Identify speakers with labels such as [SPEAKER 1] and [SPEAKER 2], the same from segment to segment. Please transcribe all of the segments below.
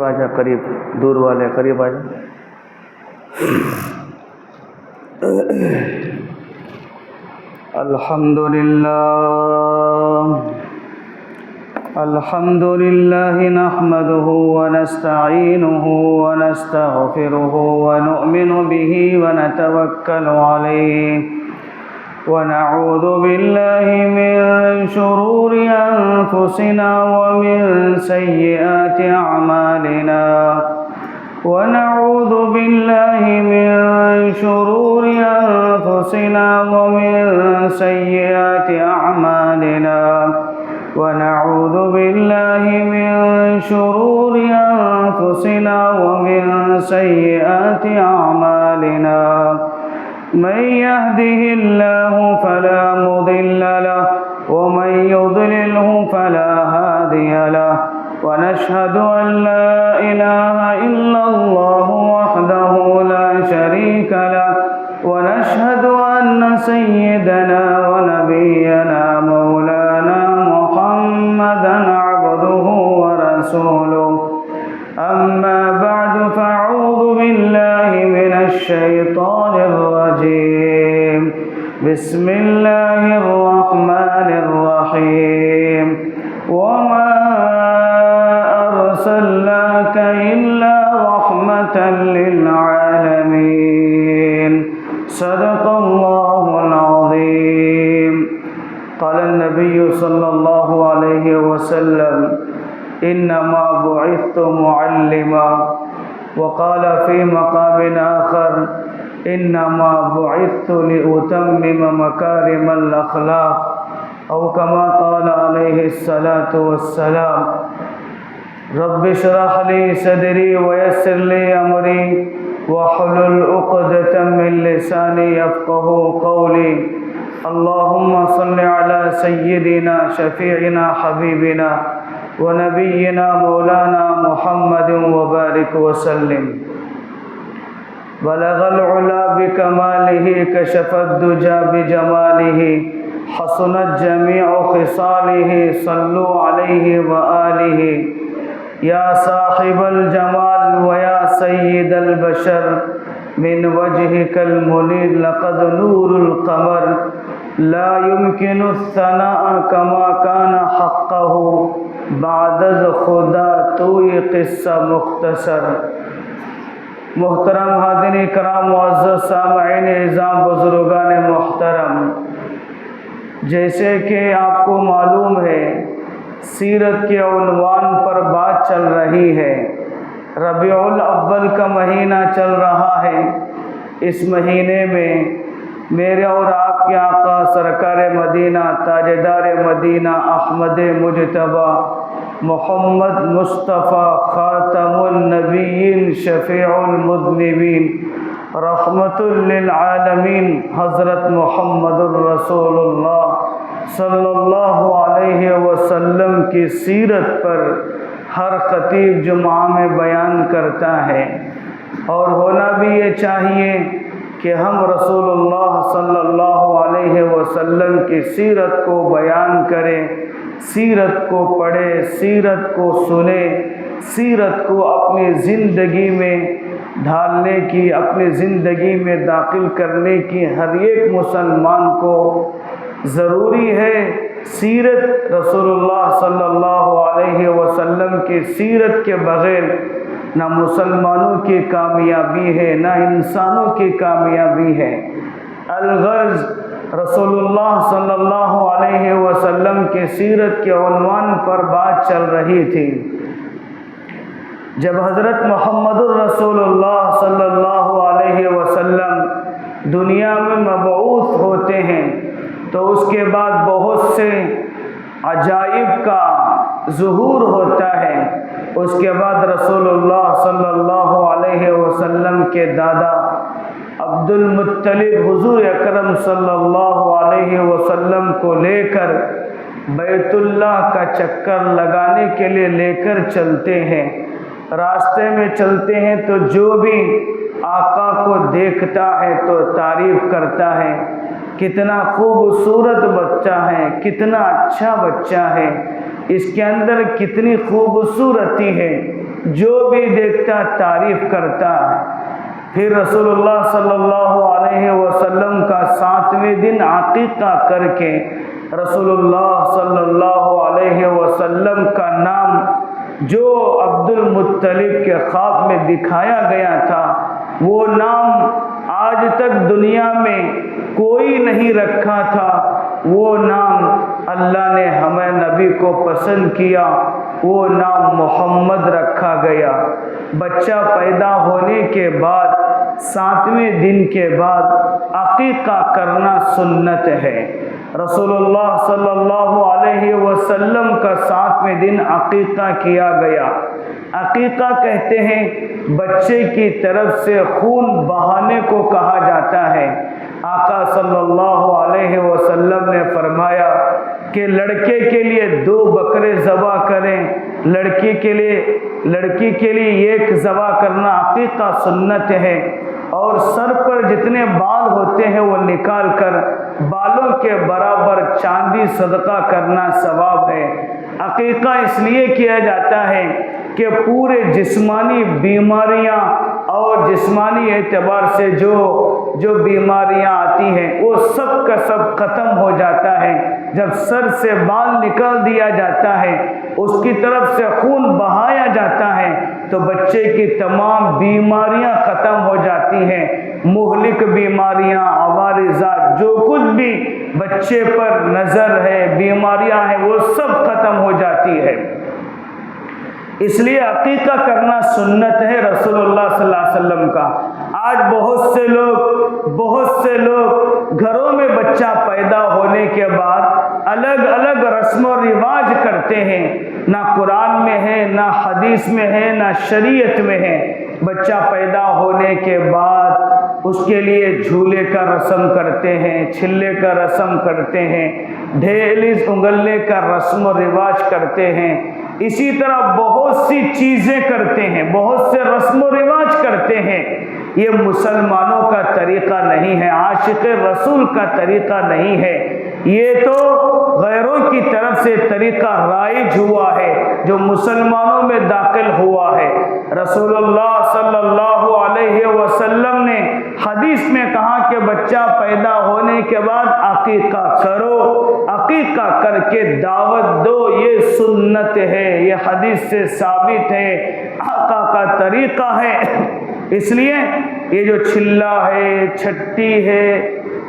[SPEAKER 1] آجا قریب، دور والے قریب آجا. الحمد لله نحمده ونستعينه ونستغفره ونؤمن به ونتوكل عليه ونعوذ بالله من شرور أنفسنا ومن سيئات أعمالنا ونعوذ بالله من شرور أنفسنا ومن سيئات أعمالنا ونعوذ بالله من شرور أنفسنا ومن سيئات أعمالنا من يهده الله فلا مضل له ومن يضلله فلا هادي له ونشهد أن لا إله إلا الله وحده لا شريك له ونشهد أن سيدنا ونبينا مولانا محمدا عبده ورسوله. أما بعد فأعوذ بالله من الشيطان الرجيم. بسم الله الرحمن الرحيم. وما أرسلناك إلا رحمة للعالمين. صدق الله العظيم. قال النبي صلى الله عليه وسلم إنما بعثت معلما. وقال في مقام آخر إنما بعثت لأتمم مكارم الأخلاق، أو كما قال عليه الصلاة والسلام. رب اشرح لي صدري ويسر لي أمري واحلل عقدة من لساني يفقهوا قولي. اللهم صل على سيدنا شفيعنا حبيبنا ونبينا مولانا محمد وبارك وسلم. بلغ العلا بكماله كشف الدجى بجماله حسنت جميع خصاله صلوا عليه وآله. يا صاحب الجمال ويا سيد البشر من وجهك المنير لقد نور القمر لا يمكن الثناء كما كان حقه بعد خدا توی قصہ مختصر. محترم حاضرین کرام، معزز سامعین اعظام، بزرگان محترم، جیسے کہ آپ کو معلوم ہے سیرت کے عنوان پر بات چل رہی ہے. ربیع الاول کا مہینہ چل رہا ہے. اس مہینے میں میرے اور آپ کے آقا سرکار مدینہ تاجدار مدینہ احمد مجتبی محمد مصطفیٰ خاتم النبیین شفیع المذنبین رحمت للعالمین حضرت محمد الرسول اللہ صلی اللہ علیہ وسلم کی سیرت پر ہر خطیب جمعہ میں بیان کرتا ہے، اور ہونا بھی یہ چاہیے کہ ہم رسول اللہ صلی اللہ علیہ وسلم کی سیرت کو بیان کریں، سیرت کو پڑھیں، سیرت کو سنیں، سیرت کو اپنی زندگی میں ڈھالنے کی، اپنی زندگی میں داخل کرنے کی ہر ایک مسلمان کو ضروری ہے. سیرت رسول اللہ صلی اللہ علیہ وسلم کی سیرت کے بغیر نہ مسلمانوں کی کامیابی ہے، نہ انسانوں کی کامیابی ہے. الغرض رسول اللہ صلی اللہ علیہ وسلم کی سیرت کے عنوان پر بات چل رہی تھی. جب حضرت محمد الرسول اللہ صلی اللہ علیہ وسلم دنیا میں مبعوث ہوتے ہیں تو اس کے بعد بہت سے عجائب کا ظہور ہوتا ہے. اس کے بعد رسول اللہ صلی اللہ علیہ وسلم کے دادا عبد المطلب حضور اکرم صلی اللہ علیہ وسلم کو لے کر بیت اللہ کا چکر لگانے کے لیے لے کر چلتے ہیں. راستے میں چلتے ہیں تو جو بھی آقا کو دیکھتا ہے تو تعریف کرتا ہے کتنا خوبصورت بچہ ہے، کتنا اچھا بچہ ہے. اس کے اندر کتنی خوبصورتی ہے، جو بھی دیکھتا تعریف کرتا ہے۔ پھر رسول اللہ صلی اللہ علیہ وسلم کا 7ویں دن عقیقہ کر کے رسول اللہ صلی اللہ علیہ وسلم کا نام جو عبد المطلب کے خواب میں دکھایا گیا تھا، وہ نام آج تک دنیا میں کوئی نہیں رکھا تھا، وہ نام اللہ نے ہمیں نبی کو پسند کیا، وہ نام محمد رکھا گیا۔ بچہ پیدا ہونے کے بعد 7ویں دن کے بعد عقیقہ کرنا سنت ہے۔ رسول اللہ صلی اللہ علیہ وسلم کا 7ویں دن عقیقہ کیا گیا۔ عقیقہ کہتے ہیں بچے کی طرف سے خون بہانے کو کہا جاتا ہے۔ آقا صلی اللہ علیہ وسلم نے فرمایا کہ لڑکے کے لیے 2 بکرے ذبح کریں، لڑکی کے لیے 1 ذبح کرنا عقیقہ سنت ہے، اور سر پر جتنے بال ہوتے ہیں وہ نکال کر بالوں کے برابر چاندی صدقہ کرنا ثواب ہے۔ عقیقہ اس لیے کیا جاتا ہے کہ پورے جسمانی بیماریاں اور جسمانی اعتبار سے جو بیماریاں آتی ہیں وہ سب کا سب ختم ہو جاتا ہے۔ جب سر سے بال نکال دیا جاتا ہے، اس کی طرف سے خون بہایا جاتا ہے، تو بچے کی تمام بیماریاں ختم ہو جاتی ہیں۔ مہلک بیماریاں، عوارضات، جو کچھ بھی بچے پر نظر ہے، بیماریاں ہیں، وہ سب ختم ہو جاتی ہے۔ اس لیے عقیقہ کرنا سنت ہے رسول اللہ صلی اللہ علیہ وسلم کا۔ آج بہت سے لوگ گھروں میں بچہ پیدا ہونے کے بعد الگ الگ رسم و رواج کرتے ہیں، نہ قرآن میں ہے، نہ حدیث میں ہے، نہ شریعت میں ہے۔ بچہ پیدا ہونے کے بعد اس کے لیے جھولے کا رسم کرتے ہیں، چھلے کا رسم کرتے ہیں، دہلیز انگلنے کا رسم و رواج کرتے ہیں۔ اسی طرح بہت سی چیزیں کرتے ہیں، بہت سے رسم و رواج کرتے ہیں۔ یہ مسلمانوں کا طریقہ نہیں ہے، عاشق رسول کا طریقہ نہیں ہے، یہ تو غیروں کی طرف سے طریقہ رائج ہوا ہے جو مسلمانوں میں داخل ہوا ہے۔ رسول اللہ صلی اللہ علیہ وسلم نے حدیث میں کہا کہ بچہ پیدا ہونے کے بعد عقیقہ کرو، عقیقہ کر کے دعوت دو، یہ سنت ہے، یہ حدیث سے ثابت ہے، آقا کا طریقہ ہے۔ اس لیے یہ جو چھلا ہے، چھٹی ہے،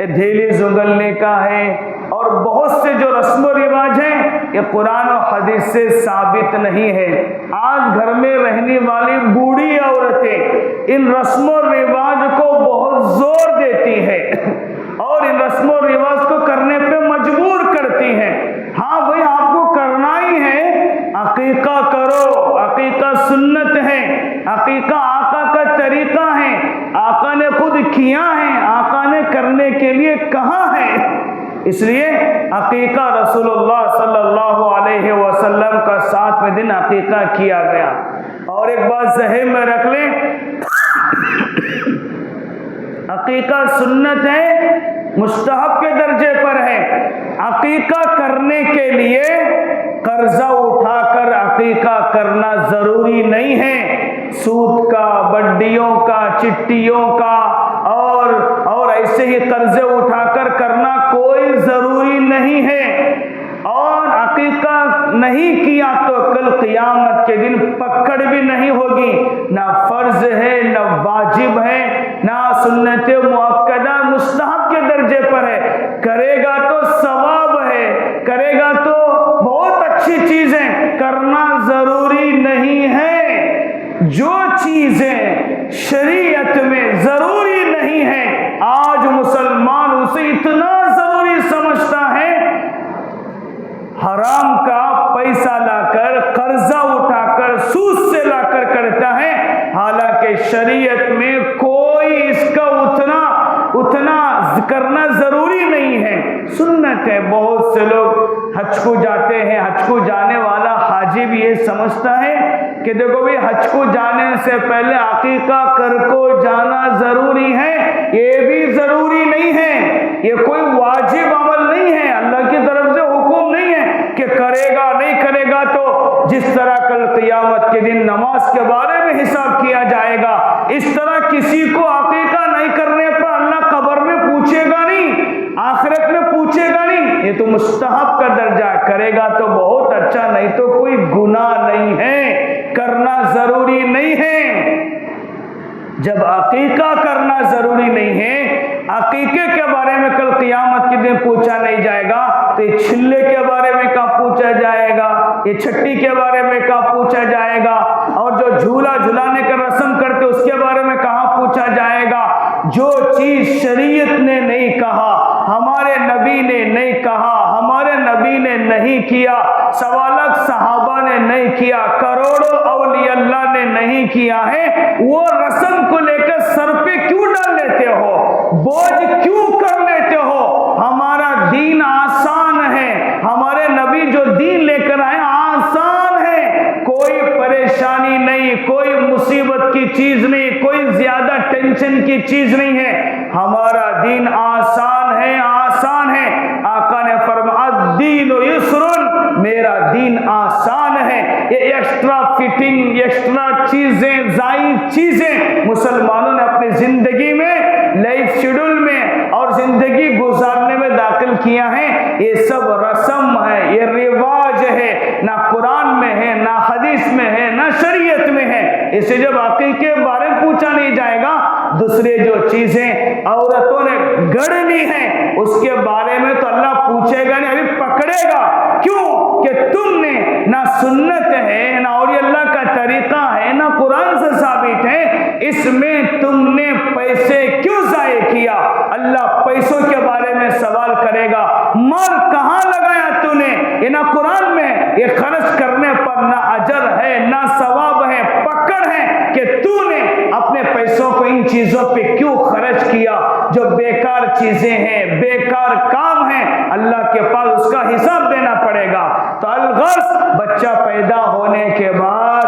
[SPEAKER 1] دھیلی زنگلنے کا ہے، اور بہت سے جو رسم و رواج ہیں، یہ قرآن و حدیث سے ثابت نہیں ہے۔ آج گھر میں رہنے والی بوڑھی عورتیں ان رسم و رواج کو بہت زور دیتی ہیں اور ان رسم و رواج کو کرنے پہ مجبور کرتی ہیں۔ ہاں بھائی، آپ کو کرنا ہی ہے، عقیقہ کرو، عقیقہ سنت ہے، عقیقہ آقا کا طریقہ ہے، آقا نے خود کیا ہے، آقا نے کرنے کے لیے کہا ہے۔ اس لیے عقیقہ رسول اللہ صلی اللہ علیہ وسلم کا 7ویں دن عقیقہ کیا گیا۔ اور ایک بات ذہن میں رکھ لیں، عقیقہ سنت ہے، مستحب کے درجے پر ہے۔ عقیقہ کرنے کے لیے قرضہ اٹھا کر عقیقہ کرنا ضروری نہیں ہے۔ سود کا، بڈیوں کا، چٹیوں کا اور ایسے ہی قرضے اٹھا کر کرنا کوئی ضروری نہیں ہے۔ اور عقیقہ نہیں کیا تو کل قیامت کے دن پکڑ بھی نہیں ہوگی، نہ فرض ہے، نہ واجب ہے، نہ سنت مؤکدہ، مستحب کے درجے پر ہے۔ کرے گا تو ثواب ہے، کرے گا تو بہت اچھی چیز ہے، کرنا ضروری نہیں ہے۔ جو چیزیں شریعت میں ضروری نہیں ہے، آج مسلمان اسے اتنا ضروری سمجھتا ہے، حرام کا پیسہ لا کر، قرضہ اٹھا کر، سود سے لا کر کرتا ہے، حالانکہ شریعت میں کوئی اس کا اتنا کرنا ضروری نہیں ہے، سنت ہے۔ بہت سے لوگ حج کو جاتے ہیں، حج کو جانے والا حاجی بھی یہ سمجھتا ہے کہ دیکھو بھی حج کو جانے سے پہلے عقیقہ کر کو جانا ضروری ہے، یہ بھی ضروری نہیں ہے، یہ کوئی واجب عمل نہیں ہے، اللہ کی طرف سے حکم نہیں ہے کہ کرے گا نہیں کرے گا جس طرح کل قیامت کے دن نماز کے بارے میں حساب کیا جائے گا، اس طرح کسی کو عقیقہ نہیں کرنے پر اللہ قبر میں پوچھے گا نہیں، آخرت میں پوچھے گا نہیں۔ یہ تو مستحب کا درجہ، کرے گا تو بہت اچھا، نہیں تو کوئی گناہ نہیں ہے، کرنا ضروری نہیں ہے۔ جب عقیقہ کرنا ضروری نہیں ہے، عقیقے کے بارے میں کل قیامت کے دن پوچھا نہیں جائے گا تو یہ چھلے کے بارے میں کہاں پوچھا جائے گا، یہ چھٹی کے بارے میں کہاں پوچھا جائے گا، اور جو جھولا جھلانے کا رسم کرتے اس کے بارے میں کہاں پوچھا جائے گا۔ جو چیز شریعت نے نہیں کہا، ہمارے نبی نے نہیں کہا، ہمارے نبی نے نہیں کیا، سوا لاکھ صحابہ نے نہیں کیا، کروڑوں اولیاء اللہ نے نہیں کیا ہے، وہ رسم کو لے کر سر پہ کیوں ڈال لیتے ہو، بوجھ کیوں کر لیتے ہو؟ ہمارا دین آسان ہے، ہمارے نبی جو دین لے کر آئے آسان ہے، کوئی پریشانی نہیں، کوئی مصیبت کی چیز نہیں، کوئی زیادہ ٹینشن کی چیز نہیں ہے، ہمارا دین آسان ہے، آسان ہے۔ آقا نے فرمایا الدین یسر، میرا دین آسان ہے۔ یہ ایکسٹرا فٹنگ، ایکسٹرا چیزیں، زائد چیزیں مسلمانوں نے اپنی زندگی میں، لائف شیڈول میں اور زندگی گزارنے میں داخل کیا ہے، یہ سب رسم ہے، یہ رواج ہے، نہ قرآن میں ہے، نہ حدیث میں ہے، نہ شریعت میں ہے۔ اسے جب عقیقے کے بارے میں پوچھا نہیں جائے گا، دوسرے جو چیزیں عورتوں نے گڑھنی ہیں اس کے بارے میں تو اللہ پوچھے گا نہیں، ابھی پکڑے گا۔ کیوں کہ تم نے نہ سنت ہے، نہ اولیاء اللہ کا طریقہ ہے، نہ قرآن سے ثابت ہے، اس میں تم نے پیسے کیوں ضائع کیا؟ اللہ پیسوں کے بارے میں سوال کرے گا، مال کہاں لگایا تو نے؟ یہ نہ قرآن میں، یہ خرچ کرنے پر نہ اجر ہے نہ ثواب ہے، پکڑ ہے کہ تو نے اپنے پیسوں کو ان چیزوں پہ کیوں خرچ کیا جو بیکار چیزیں ہیں، بیکار کام ہیں، اللہ کے پاس اس کا حساب دینا پڑے گا۔ تو الغرض بچہ پیدا ہونے کے بعد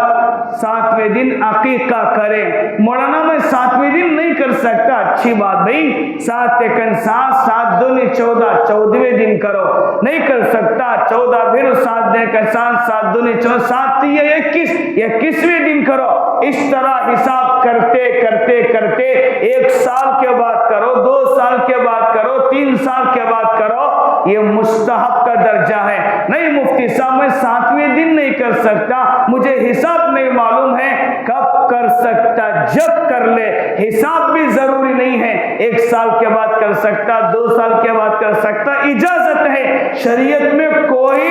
[SPEAKER 1] 7ویں دن عقیقہ کرے۔ مولانا میں 7ویں دن نہیں کر سکتا، اچھی بات نہیں، 7 ایکن 7، 7 دونی 14، 14ویں دن کرو، نہیں کر سکتا 14 پھر 7 ایکن 7، 7 دونی 14، 7 یہ 21، 21ویں دن کرو۔ اس طرح حساب کرتے کرتے کرتے 1 سال کے بعد کرو، 2 سال کے بعد کرو، 3 سال کے بعد کرو، یہ مستحب کا درجہ ہے۔ نہیں مفتی صاحب میں 7ویں دن نہیں کر سکتا، مجھے حساب نہیں معلوم ہے، کب کر سکتا؟ جب کر لے، حساب بھی ضروری نہیں ہے، 1 سال کے بعد کر سکتا، 2 سال کے بعد کر سکتا، اجازت ہے، شریعت میں کوئی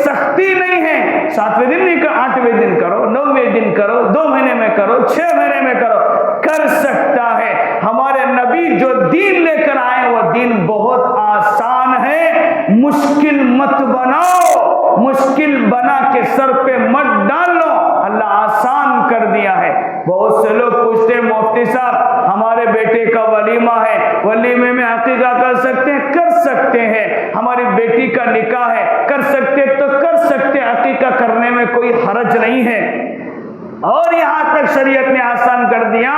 [SPEAKER 1] سختی نہیں ہے۔ 7ویں دن نہیں کر، 8ویں دن کرو، 9ویں دن کرو، 2 مہینے میں کرو، 6 مہینے میں کرو، کر سکتا ہے۔ ہمارے نبی جو دین لے کر آئے وہ دین بہت آسان ہے، مشکل مت بناؤ، مشکل بنا کے سر پہ مت ڈالو، اللہ آسان کر دیا ہے۔ بہت سے لوگ پوچھتے ہیں مفتی صاحب ہمارے بیٹے کا ولیمہ ہے، ولیمے میں عقیقہ کر سکتے ہیں؟ کر سکتے ہیں۔ ہماری بیٹی کا نکاح ہے، کر سکتے تو کر سکتے، عقیقہ کرنے میں کوئی حرج نہیں ہے۔ اور یہاں تک شریعت نے آسان کر دیا،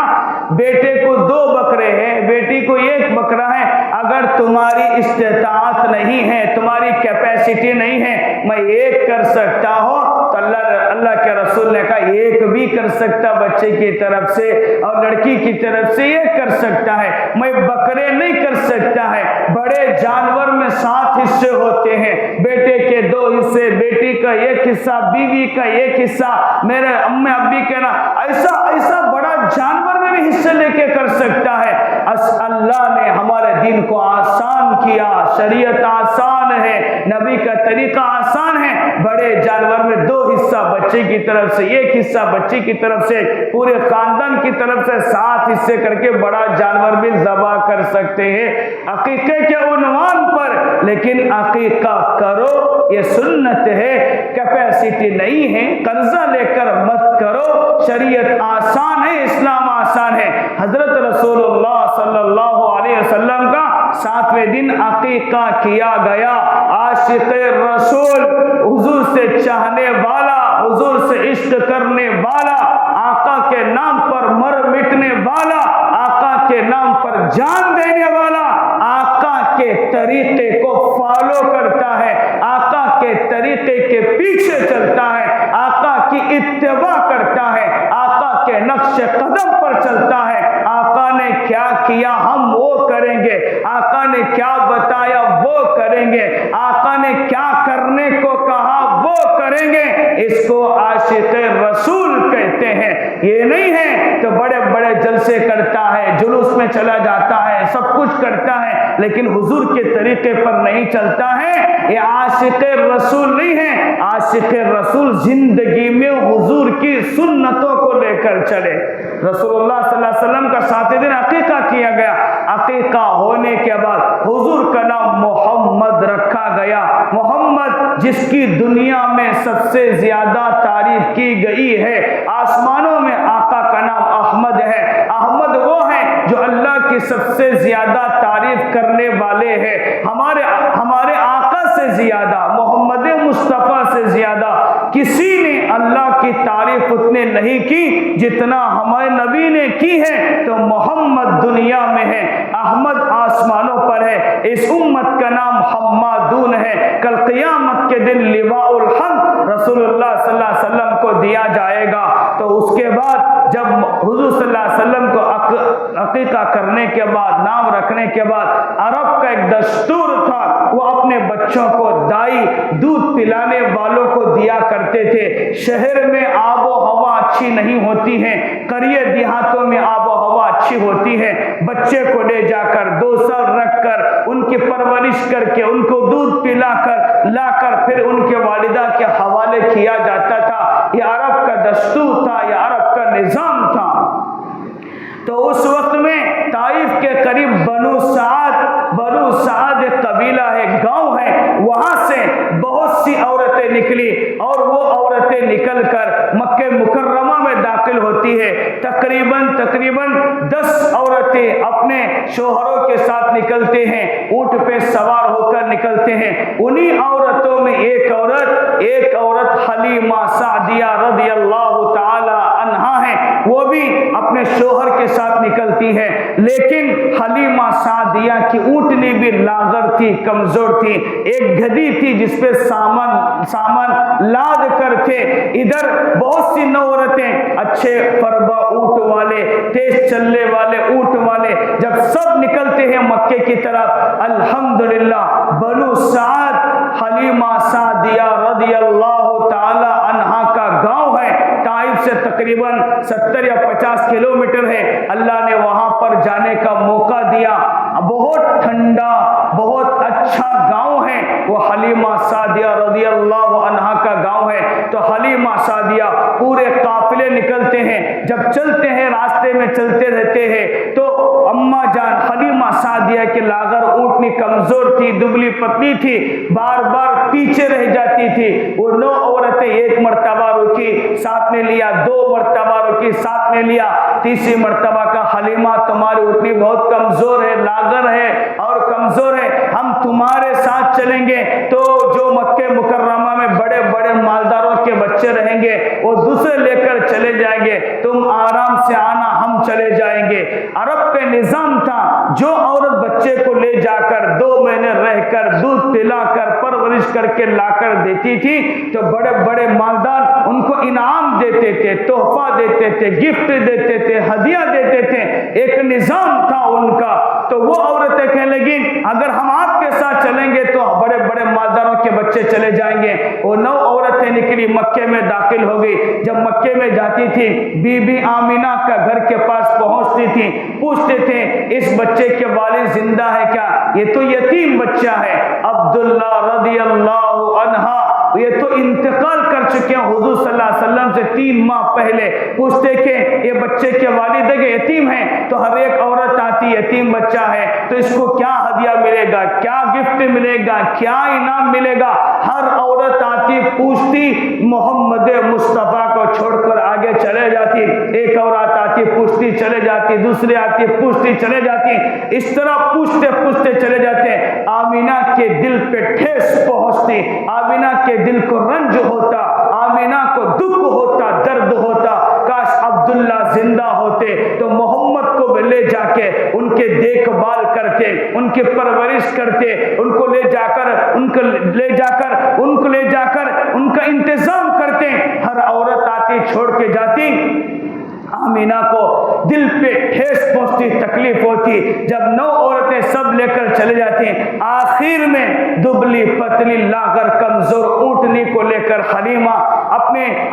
[SPEAKER 1] بیٹے کو 2 بکرے ہیں، بیٹی کو 1 بکرا ہے، اگر تمہاری استطاعت نہیں ہے، تمہاری کیپیسٹی نہیں ہے، میں 1 کر سکتا ہوں، تو اللہ کے رسول نے کہا 1 بھی کر سکتا بچے کی طرف سے اور لڑکی کی طرف سے 1 کر سکتا ہے، میں بکرے نہیں کر سکتا ہے۔ بڑے جانور میں 7 حصے ہوتے ہیں، بیٹے کے 2 حصے، بیٹی کا 1 حصہ، بیوی کا 1 حصہ، میرے امی ابی کہنا، ایسا بڑا جانور میں بھی حصے لے کے کر سکتا ہے۔ اللہ نے ہمارے دین کو آسان کیا، شریعت آسان ہے، نبی کا طریقہ آسان ہے۔ بڑے جانور میں 2 حصہ بچے کی طرف سے، 1 حصہ بچی کی طرف سے، پورے خاندان کی طرف سے 7 حصے کر کے بڑا جانور بھی ذبح کر سکتے ہیں عقیقے کے عنوان پر۔ لیکن عقیقہ کرو، یہ سنت ہے، کیپیسٹی نہیں ہے، قرضہ لے کر مت کرو، شریعت آسان ہے، اسلام آسان ہے۔ حضرت رسول اللہ صلی اللہ علیہ وسلم کا 7ویں دن عقیقہ کیا گیا۔ عاشق رسول، حضور سے چاہنے والا، حضور سے عشق کرنے والا، آقا کے نام پر مر مٹنے والا، آقا کے نام پر جان دینے والا، آقا کے طریقے کو فالو کرتا ہے، آقا کے طریقے کے اتباع کرتا ہے، آقا کے نقش قدم پر چلتا ہے، آقا نے کیا کیا ہم وہ کریں گے، آقا نے کیا بتایا وہ کریں گے، آقا نے کیا کرنے کو کہا وہ کریں گے، اس کو عاشق رسول کہتے ہیں۔ یہ نہیں ہے تو بڑے بڑے جلسے کرتا ہے، جلوس میں چلا جاتا ہے، سب کچھ کرتا ہے، لیکن حضور کے طریقے پر نہیں چلتا ہے، یہ عاشق رسول نہیں ہے۔ عاشق رسول زندگی میں حضور کی سنتوں کو لے کر چلے۔ رسول اللہ صلی اللہ علیہ وسلم کا 7 دن عقیقہ کیا گیا، عقیقہ ہونے کے بعد حضور کا نام محمد رکھا گیا۔ محمد جس کی دنیا میں سب سے زیادہ تعریف کی گئی ہے، آسمانوں میں آقا کا نام احمد ہے۔ احمد وہ ہے جو اللہ کی سب سے زیادہ تعریف کرنے والے ہیں، ہمارے آقا سے زیادہ، محمد مصطفیٰ سے زیادہ کسی نے اللہ کی تعریف اتنے نہیں کی جتنا ہمارے نبی نے کی ہے۔ تو محمد دنیا میں ہے، احمد آسمانوں پر ہے، اس امت کا نام حمادون ہے۔ کل قیامت کے دن لواء الحمد رسول اللہ صلی اللہ علیہ وسلم کو دیا جائے گا۔ تو اس کے بعد جب حضور صلی اللہ علیہ وسلم کو عقیقہ کرنے کے بعد، نام رکھنے کے بعد، عرب کا ایک دستور تھا، وہ اپنے بچوں کو دائی دودھ پلانے والوں کو دیا کرتے تھے۔ شہر میں آب و ہوا اچھی نہیں ہوتی ہے، قریے دیہاتوں میں آب و ہوا اچھی ہوتی ہے، بچے کو لے جا کر 2 سال رکھ کر ان کی پرورش کر کے ان کو دودھ پلا کر لا کر پھر ان کے والدہ کے حوالے کیا جاتا تھا۔ یہ عرب کا دستور تھا، یہ عرب کا نظام تھا۔ تو اس وقت میں طائف کے قریب بنو سعد ایک قبیلہ ہے، گاؤں ہے، وہاں سے بہت سی عورتیں نکلی اور وہ عورتیں نکل کر مکہ مکرمہ میں داخل ہوتی ہے۔ تقریباً 10 عورتیں اپنے شوہروں کے ساتھ نکلتے ہیں، اونٹ پہ سوار ہو کر نکلتے ہیں۔ انہی عورتوں میں ایک عورت حلیمہ سعدیہ رضی اللہ تعالی عنہا ہے، وہ بھی اپنے شوہر کے ساتھ نکلتی ہے، لیکن حلیمہ سعدیہ کی اونٹنی بھی لاغر تھی، کمزور تھی، ایک گدھی تھی جس پہ سامان لاد کر تھے۔ ادھر بہت سی عورتیں اچھے فربا اونٹ والے، تیز چلنے والے اونٹ والے، جب سب نکلتے ہیں مکے کی طرف، الحمدللہ بنو سعد حلیمہ سعدیہ رضی اللہ تعالی عنہا کا گاؤں ہے، طائف سے تقریباً 70 یا 50 کلومیٹر ہے۔ اللہ نے وہاں پر جانے کا موقع دیا، بہت ٹھنڈا، بہت اچھا گاؤں ہے، وہ حلیمہ سعدیہ رضی اللہ عنہا کا گاؤں ہے۔ تو حلیمہ سعدیہ پورے قافلے نکلتے ہیں، جب چلتے ہیں راستے میں چلتے رہتے ہیں تو اماں جان حلیمہ سعدیہ کی لاغر اونٹنی کمزور تھی، دبلی پتلی تھی، بار بار پیچھے رہ جاتی تھی۔ وہ 9 عورتیں ایک مرتبہ رکی، ساتھ میں لیا، 2 مرتبہ رکی، ساتھ میں لیا، تیسری مرتبہ کا حلیمہ تمہاری اونٹنی بہت کمزور ہے، لاغر ہے اور کمزور ہے، ہم تمہارے ساتھ چلیں گے تو جو مکہ مکرمہ میں بڑے بڑے مالداروں کے بچے رہیں گے وہ دوسرے لے کر چلے جائیں گے، تم آرام سے آنا، ہم چلے جائیں گے۔ عرب کا نظام تھا، جو عورت بچے کو لے جا کر 2 مہینے رہ کر دودھ پلا کر پرورش کر کے لا کر دیتی تھی تو بڑے بڑے مالدار ان کو انعام دیتے تھے، تحفہ دیتے تھے، گفٹ دیتے تھے، ہدیہ دیتے تھے، ایک نظام تھا ان کا۔ تو وہ عورتیں کہنے لگیں اگر ہم آپ کے ساتھ چلیں گے تو بڑے بڑے مالداروں کے بچے چلے جائیں گے۔ وہ 9 عورتیں نکلی، مکے میں داخل ہو گئی۔ جب مکے میں جاتی تھی، بی بی آمینہ کا گھر کے پاس پہنچتی تھی، پوچھتے تھے اس بچے کے والد زندہ ہے کیا؟ یہ تو یتیم بچہ ہے، عبداللہ رضی اللہ عنہ یہ تو انتقال کر چکے ہیں حضور صلی اللہ علیہ وسلم سے 3 ماہ پہلے۔ پوچھتے کہ یہ بچے کے والد ہے کہ یتیم ہیں؟ تو ہر ایک عورت آتی یتیم بچہ ہے تو اس کو کیا ہدیہ ملے گا، کیا گفٹ ملے گا، کیا انعام ملے گا؟ ہر عورت آتی پوچھتی، محمد مصطفیٰ کو چھوڑ کر آگے چلے جاتی، ایک عورت آتی پوچھتی چلے جاتی، دوسری آتی پوچھتی چلے جاتی، اس طرح پوچھتے پوچھتے چلے جاتے۔ آمینہ کے دل پہ ٹھیس پہنچتی، آمینہ کے دل کو رنج ہوتا، آمینہ کو دکھ ہوتا، درد ہوتا، کاش عبداللہ زندہ ہوتے تو محمد کو لے جا کے ان کے دیکھ بھال کرتے، ان کی پرورش کرتے، ان کو لے جا کر ان کا انتظام کرتے۔ ہر عورت آتی چھوڑ کے جاتی، آمینہ کو دل پہ ٹھیس پہنچتی، تکلیف ہوتی۔ جب 9 عورتیں سب لے کر چلے جاتی ہیں، آخر میں دبلی پتلی لاغر کمزور اونٹنی کو لے کر حلیمہ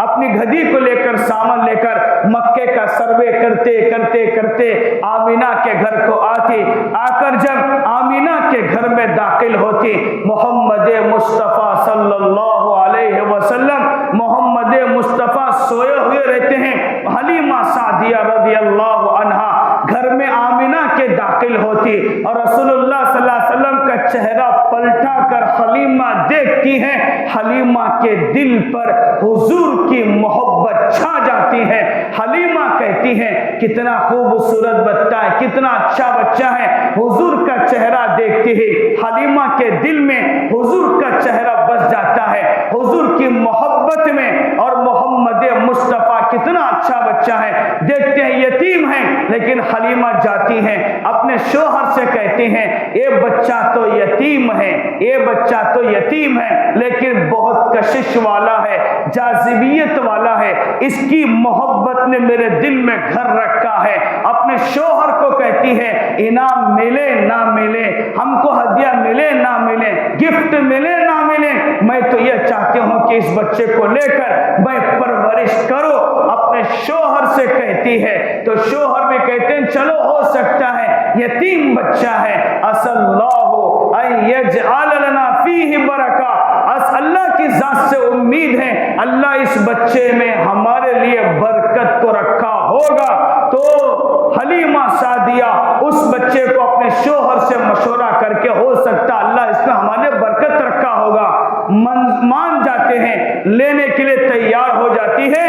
[SPEAKER 1] اپنی گدھی کو لے کر سامان لے کر مکے کا سروے کرتے آمینہ کے گھر کو آتی۔ آ کر جب آمینہ کے گھر میں داخل ہوتی، محمد مصطفیٰ صلی اللہ علیہ وسلم، محمد مصطفیٰ سوئے ہوئے رہتے ہیں۔ حلیمہ سعدیہ رضی اللہ عنہا گھر میں آمینہ کے داخل ہوتی اور رسول اللہ صلی اللہ علیہ وسلم کا چہرہ پلٹا کر حلیمہ دیکھتی ہے۔ حلیمہ کے دل پر حضور کی محبت چھا جاتی ہے۔ حلیمہ کہتی ہے کتنا خوبصورت بچہ ہے، کتنا اچھا بچہ ہے۔ حضور کا چہرہ دیکھتی ہی حلیمہ کے دل میں حضور کا چہرہ بس جاتا ہے، حضور کی محبت میں۔ اور محمد مصطفیٰ کتنا اچھا بچہ ہے، دیکھتے ہیں یتیم ہے، لیکن حلیمہ جاتی ہیں اپنے شوہر سے کہتی ہیں یہ بچہ تو یتیم ہے، یہ بچہ تو یتیم ہے، لیکن بہت کشش والا ہے، جاذبیت والا ہے، اس کی محبت نے میرے دل میں گھر رکھا ہے۔ اپنے شوہر کو کہتی ہے انعام ملے نہ ملے، ہم کو ہدیہ ملے نہ ملے، گفٹ ملے نہ ملے، میں تو یہ چاہتی ہوں کہ اس بچے کو لے کر میں پرورش کرو۔ اپنے شوہر سے کہتی ہے تو شوہر بھی کہتے ہیں چلو ہو سکتا ہے یتیم بچہ ہے، عسى اللہ ان یجعل لنا فیہ برکہ، اللہ کی ذات سے امید ہے اللہ اس بچے میں ہمارے لیے برکت کو رکھا ہوگا۔ تو حلیمہ سعدیہ اس بچے کو اپنے شوہر سے مشورہ کر کے ہو سکتا اللہ اس میں ہمارے برکت رکھا ہوگا، مان جاتے ہیں، لینے کے لیے تیار ہو جاتی ہے۔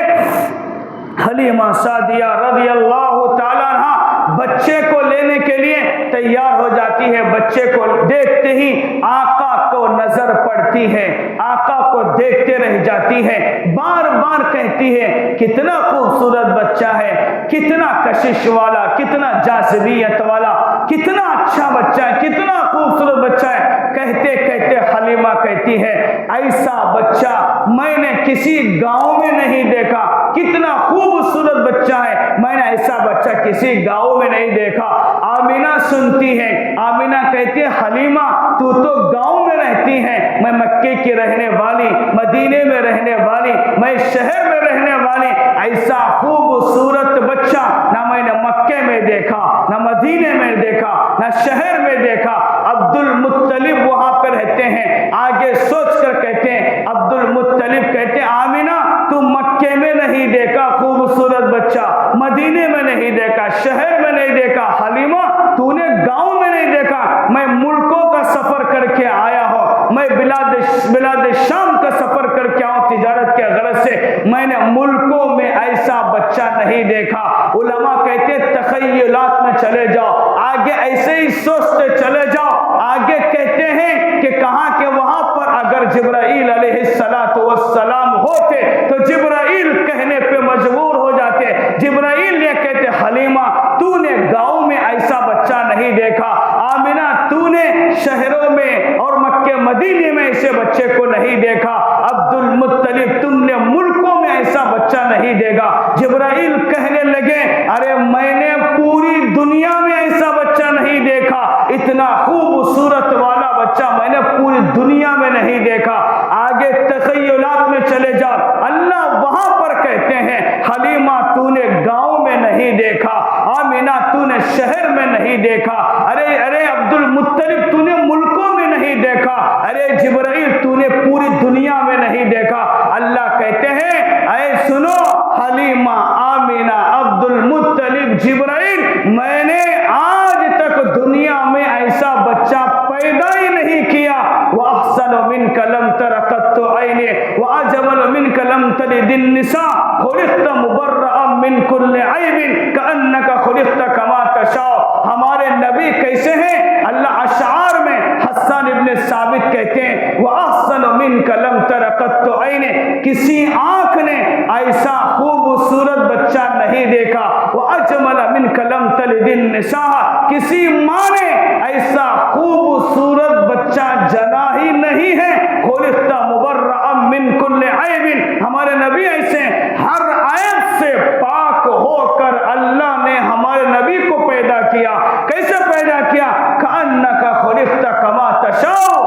[SPEAKER 1] حلیمہ سعدیہ رضی اللہ تعالیٰ عنہ بچے کو لینے کے لیے تیار ہو جاتی ہے۔ بچے کو دیکھتے ہی آقا کو نظر پڑتی ہے، آقا کو دیکھتے رہ جاتی ہے، بار بار کہتی ہے کتنا خوبصورت بچہ ہے، کتنا کشش والا، کتنا جاذبیت والا، کتنا اچھا بچہ ہے، کتنا خوبصورت بچہ ہے۔ کہتے کہتے حلیمہ کہتی ہے ایسا بچہ میں نے کسی گاؤں میں نہیں دیکھا، کتنا خوبصورت بچہ ہے، میں نے ایسا بچہ کسی گاؤں میں نہیں دیکھا۔ آمینہ سنتی ہے، آمینہ کہتی ہے حلیمہ تو گاؤں میں رہتی ہے، میں مکے کی رہنے والی، مدینے میں رہنے والی، میں شہر میں رہنے والی، ایسا خوبصورت بچہ نہ میں نے مکے میں دیکھا، نہ مدینے میں دیکھا، نہ شہر میں دیکھا۔ عبد المطلب وہاں پہ رہتے ہیں، آگے سوچ کر کہتے ہیں عبد المطلب کہتے ہیں آمینہ تو مکے میں نہیں دیکھا خوبصورت بچہ، مدینے میں نہیں دیکھا، شہر میں نہیں دیکھا، حلیمہ تو نے گاؤں میں نہیں دیکھا، میں ملکوں کا سفر کر کے آیا ہوں، میں بلاد شام کا سفر کر کے آؤں تجارت کے غرض سے، میں نے ملکوں میں ایسا بچہ نہیں دیکھا۔ علماء کہتے ہیں تخیلات میں چلے جاؤ، آگے ایسے ہی سوچتے چلے جاؤ، آگے کہتے ہیں کہ کہاں کہ وہاں پر اگر جبرائیل علیہ السلام ہوتے تو جبرائیل کہنے پہ مجبور ہو جاتے، جبرائیل یہ کہتے حلیمہ تو نے گاؤں میں ایسا بچہ نہیں دیکھا، آمینہ تو نے شہروں میں اور مکے مدینے میں ایسے بچے کو نہیں دیکھا، عبد المطلب تم نے ملکوں میں ایسا بچہ نہیں دیکھا۔ جبرائیل کہنے لگے ارے میں نے پوری دنیا میں ایسا بچہ نہیں دیکھا، اتنا خوبصورت والا بچہ میں نے پوری دنیا میں نہیں دیکھا۔ آگے تخیلات میں چلے جا، اللہ وہاں پر کہتے ہیں حلیمہ تو نے گاؤں میں نہیں دیکھا، آمینہ تو نے شہر میں نہیں دیکھا، ارے عبد المطلب تو نے ملکوں میں نہیں دیکھا، ارے جبرائیل تو نے پوری دنیا میں نہیں دیکھا۔ اللہ کہتے ہیں اے سنو حلیمہ، آمینہ، عبد المطلب، جبرائیل، میں نے آج تک دنیا میں ایسا بچہ پیدا ہی نہیں کیا۔ وَأَحْسَنُ مِنْكَ لَمْ تَرَ قَطُّ عَيْنِي وَأَجْمَلُ مِنْكَ لَمْ تَلِدِ النِّسَاءُ خُلِقْتَ مُبَرَّأً مِنْ كُلِّ عَيْبٍ كَأَنَّكَ خُلِقْتَ كَمَا تَشَاءُ۔ ہمارے نبی کیسے ہیں؟ اللہ اشعار میں حسان ابن ثابت کہتے ہیں وَأَحْسَنُ مِنْكَ لَمْ تَرَ قَطُّ عَيْنِي، کسی آنکھ نے ایسا خوبصورت بچہ نہیں دیکھا۔ وَأَجْمَلَ مِنْكَ لَمْ تَلِدِ النِّسَاءُ، کسی ماں نے ایسا خوبصورت بچہ جنا ہی نہیں ہے. خلقت مبرأ من کل عیب، ہمارے نبی ایسے ہر عیب سے پاک ہو کر اللہ نے ہمارے نبی کو پیدا کیا. کیسے پیدا کیا؟ کأنک خلقت کما تشاء.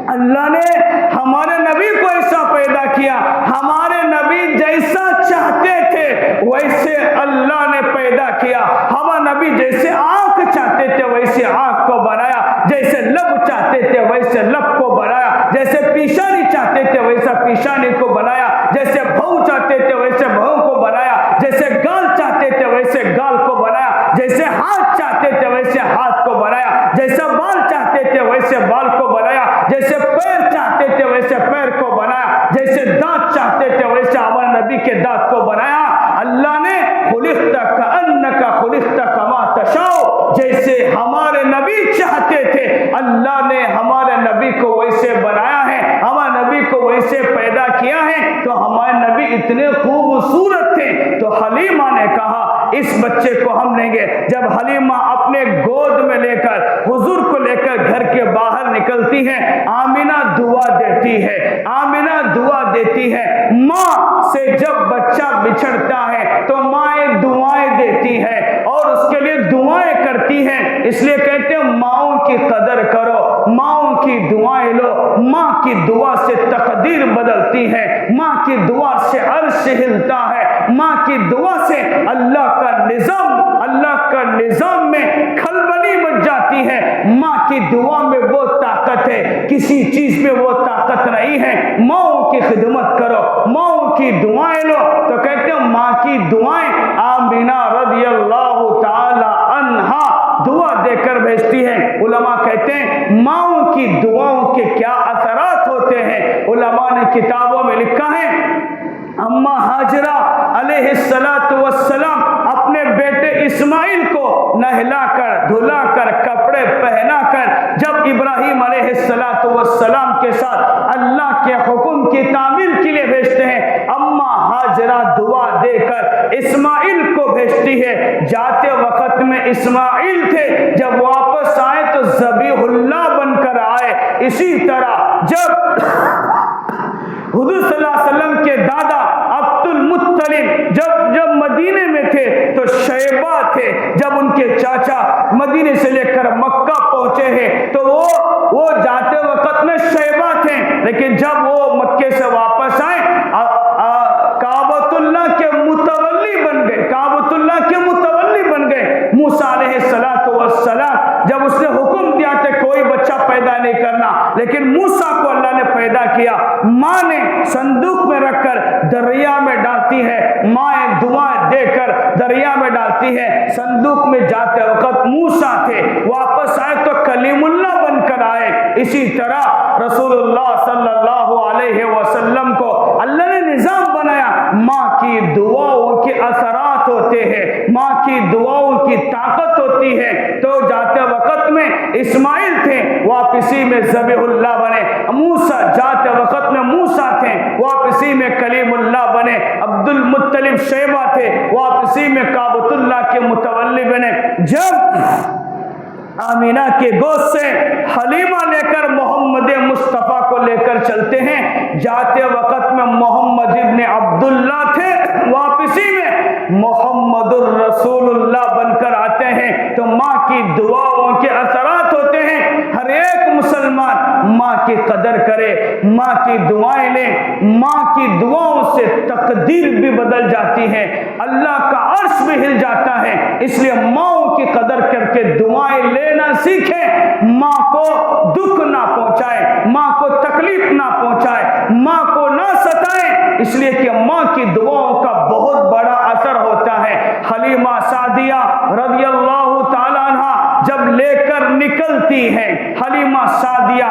[SPEAKER 1] اللہ نے ہمارے نبی کو ایسا پیدا کیا، ہمارے نبی جیسا چاہتے تھے ویسے اللہ نے پیدا کیا. ہمارے نبی جیسے آنکھ چاہتے تھے ویسے آنکھ کو بنایا، جیسے لب چاہتے تھے ویسے لب کو بنایا، جیسے پیشانی چاہتے تھے ویسا پیشانی کو بنایا، جیسے بھو چاہتے تھے ویسے بھو کو بنایا، جیسے گال چاہتے تھے ویسے گال کو بنایا، جیسے ہاتھ چاہتے تھے ویسے ہاتھ کو بنایا، جیسے بال چاہتے تھے ویسے بال کو بنایا، جیسے پیر چاہتے تھے ویسے پیر کو بنایا، جیسے دانت چاہتے تھے ویسے ہمارے نبی کے دانت کو بنایا. اللہ نے خلقت کأنک خلقت کما تشاء، جیسے ہمارے نبی چاہتے تھے اللہ نے ہمارے نبی کو ویسے بنایا ہے، ہمارے نبی کو ویسے پیدا کیا ہے. تو ہمارے نبی اتنے خوبصورت تھے. تو حلیمہ نے کہا اس بچے کو ہم لیں گے. جب حلیمہ اپنے گود میں لے کر حضور کو لے کر گھر کے باہر نکلتی ہے، آمینہ دعا دیتی ہے، آمینہ دعا دیتی ہے. ماں سے جب بچہ بچھڑتا ہے تو مائیں دعائیں دیتی ہے اور اس کے لیے دعائیں کرتی ہیں. اس لیے کہتے ہیں ماؤں کی قدر کرو، ماؤں کی دعائیں لو. ماں کی دعا سے تقدیر بدلتی ہے، ماں کی دعا سے عرش ہلتا ہے، ماں کی دعا سے اللہ کا نظام میں کھلبلی مچ جاتی ہے. ماں کی دعا میں وہ طاقت ہے، کسی چیز میں وہ طاقت نہیں ہے. ماؤں کی خدمت کرو، ماؤں کی دعائیں لو. تو کہتے ہیں ماں کی دعائیں آمینہ رضی اللہ تعالی عنہا دعا دے کر بھیجتی ہے. علماء کہتے ہیں ماؤں کی دعاؤں کے کیا اثرات ہوتے ہیں. علماء نے کتابوں میں لکھا ہے اما حاجرہ علیہ السلام اپنے بیٹے اسماعیل کو نہلا کر دھلا کر کپڑے پہنا کر جب ابراہیم علیہ السلام کے ساتھ اللہ کے حکم کی تعمیل کے لیے بھیجتے ہیں، اما حاجرہ دعا دے کر اسماعیل کو بھیجتی ہے. جاتے وقت میں اسماعیل تھے، جب واپس آئے تو ذبیح اللہ بن کر آئے. اسی طرح جب حضور صلی اللہ علیہ وسلم کے دادا عبد المطلب جب مدینے میں تھے تو شیبہ تھے. جب ان کے چاچا مدینے سے لے کر مکہ پہنچے ہیں تو وہ جاتے وقت میں شیبہ تھے، لیکن جب وہ مکے سے واپس آئے کعبۃ اللہ کے متولی بن گئے، کعبۃ اللہ کے متولی بن گئے. موسیٰ علیہ السلام جب اس نے حکم دیا کہ کوئی بچہ پیدا نہیں کرنا، لیکن موسیٰ کو اللہ نے پیدا کیا. ماں نے صندوق میں رکھ کر دریا میں ڈالتی ہے، مائیں دعائیں دے کر دریا میں ڈالتی ہے. صندوق میں جاتے وقت موسیٰ تھے، واپس آئے تو کلیم اللہ بن کر آئے. اسی طرح رسول اللہ صلی اللہ علیہ وسلم کو اللہ نے نظام بنایا. ماں کی دعاؤں کے اثرات ہوتے ہیں، ماں کی دعاؤں کی طاقت ہوتی ہے. تو جاتے وقت میں اسماعیل تھے، واپسی میں ذبیح اللہ بنے. موسیٰ جاتے وقت میں موسیٰ تھے، واپسی میں کلیم اللہ بنے. عبد المطلب شیبہ تھے، واپسی میں کعبۃ اللہ کے متولی بنے. جب آمینہ کے گود سے حلیمہ لے کر محمد مصطفیٰ کو لے کر چلتے ہیں، جاتے وقت میں محمد ابن عبداللہ تھے، واپسی میں محمد الرسول اللہ بن کر آتے ہیں. تو ماں کی دعاؤں کے اثرات ہوتے ہیں. ہر ایک مسلمان ماں کی قدر کرے، ماں کی دعائیں لے. ماں کی دعاؤں سے تقدیر بھی بدل جاتی ہے، اللہ کا عرش بھی ہل جاتا ہے. اس لیے ماؤں کی قدر کر کے دعائیں لینا سیکھیں. ماں کو دکھ نہ پہنچائے، ماں کو تکلیف نہ پہنچائے، ماں کو نہ ستائیں، اس لیے کہ ماں کی دعاؤں کا بہت بڑا اثر ہوتا ہے. حلیمہ سعدیہ رضی اللہ تعالیٰ عنہ جب لے کر نکلتی ہیں، حلیمہ سعدیہ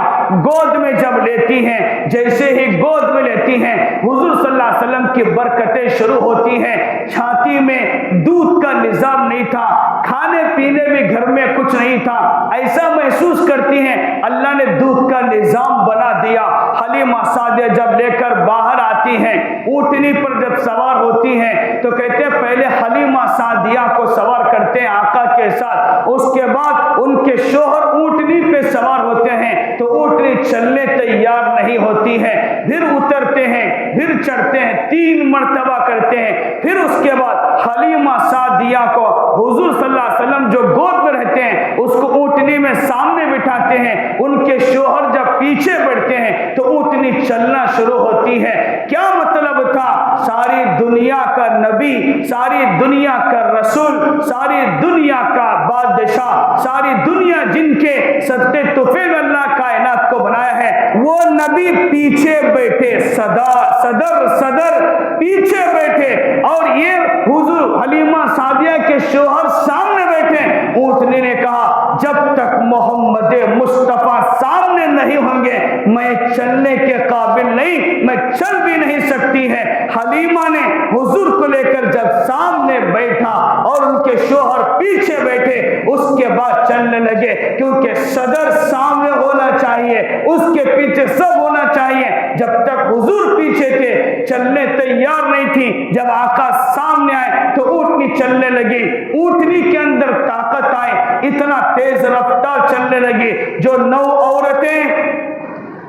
[SPEAKER 1] گود میں جب لیتی ہیں، جیسے ہی گود میں لیتی ہیں حضور صلی اللہ علیہ وسلم کی برکتیں شروع ہوتی ہیں. چھاتی میں دودھ کا نظام نہیں تھا، کھانے پینے بھی گھر میں کچھ نہیں تھا. ایسا محسوس کرتی ہیں اللہ نے دودھ کا نظام بنا دیا. حلیمہ سعدیہ جب لے کر باہر آتی ہیں، اونٹنی پر جب سوار ہوتی ہیں تو کہتے ہیں پہلے حلیمہ سعدیہ کو سوار کرتے ہیں آقا کے ساتھ، اس کے بعد ان کے شوہر اونٹنی پہ سوار ہوتے ہیں تو اونٹنی چلنے تیار نہیں ہوتی ہے، پھر اترتے ہیں، پھر چڑھتے ہیں، 3 مرتبہ کرتے ہیں، پھر اس کے بعد حلیمہ سعدیہ کو حضور صلی اللہ علیہ وسلم جو گود میں رہتے ہیں اس کو اونٹنی میں سامنے بٹھاتے ہیں، ان کے شوہر جب پیچھے بڑھتے ہیں تو اونٹنی چلنا شروع ہوتی ہے۔ کیا مطلب تھا؟ ساری دنیا کا نبی، ساری دنیا کا رسول، ساری دنیا کا بادشاہ، ساری دنیا جن کے صدقے طفیل اللہ کائنات کو بنایا ہے، وہ نبی پیچھے بیٹھے، صدر پیچھے بیٹھے، اور یہ حضور حلیمہ سعدیہ کے شوہر سامنے بیٹھے۔ اونٹنی نے کہا جب تک محمد مصطفیٰ سامنے نہیں ہوں گے میں چلنے کے قابل نہیں، میں چل بھی نہیں سکتی ہے۔ حلیمہ نے حضور کو لے کر جب سامنے بیٹھا اور ان کے شوہر پیچھے بیٹھے، اس کے بعد چلنے لگے، کیونکہ صدر سامنے ہونا چاہیے، اس کے پیچھے سب ہونا چاہیے۔ جب تک حضور پیچھے تھے چلنے تیار نہیں تھی، جب آقا سامنے آئے تو اونٹنی چلنے لگی، اونٹنی کے اندر طاقت آئے، اتنا تیز رفتار چلنے لگی، جو 9 عورتیں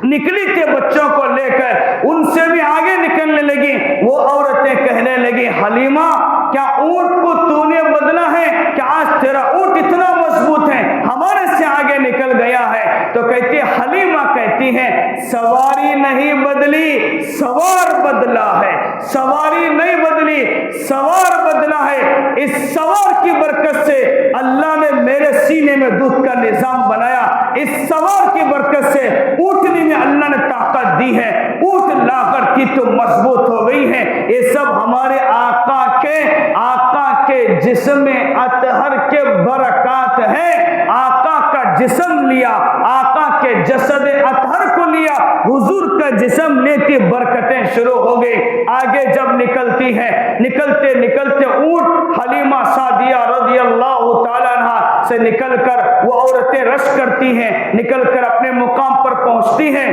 [SPEAKER 1] نکلی تھے بچوں کو لے کر ان سے بھی آگے نکلنے لگی۔ وہ عورتیں کہنے لگی حلیمہ کیا اونٹ کو تو نے بدلا ہے؟ کہ آج تیرا اونٹ اتنا مضبوط ہے ہمارے سے آگے نکل گیا ہے؟ تو کہتی حلیمہ کہتی ہیں سواری نہیں بدلی، سوار بدلا ہے، سواری نہیں بدلی، سوار بدلا ہے۔ اس سوار کی برکت سے اللہ نے میرے سینے میں دودھ کا نظام بنایا، اس سوار کی برکت سے اونٹنی میں اللہ نے طاقت دی ہے، اونٹ لاغر کی تو مضبوط ہو گئی ہے۔ یہ سب ہمارے آقا کے جسم اطہر کے برکات ہیں۔ آقا کا جسم لیا، آقا کے جسد اطہر کو لیا، حضور کا جسم لیتی برکتیں شروع ہو گئی۔ آگے جب نکلتی ہے، نکلتے نکلتے اونٹ حلیمہ سعدیہ رضی اللہ تعالیٰ عنہ سے نکل کر وہ عورتیں رش کرتی ہیں، نکل کر اپنے مقام پر پہنچتی ہیں۔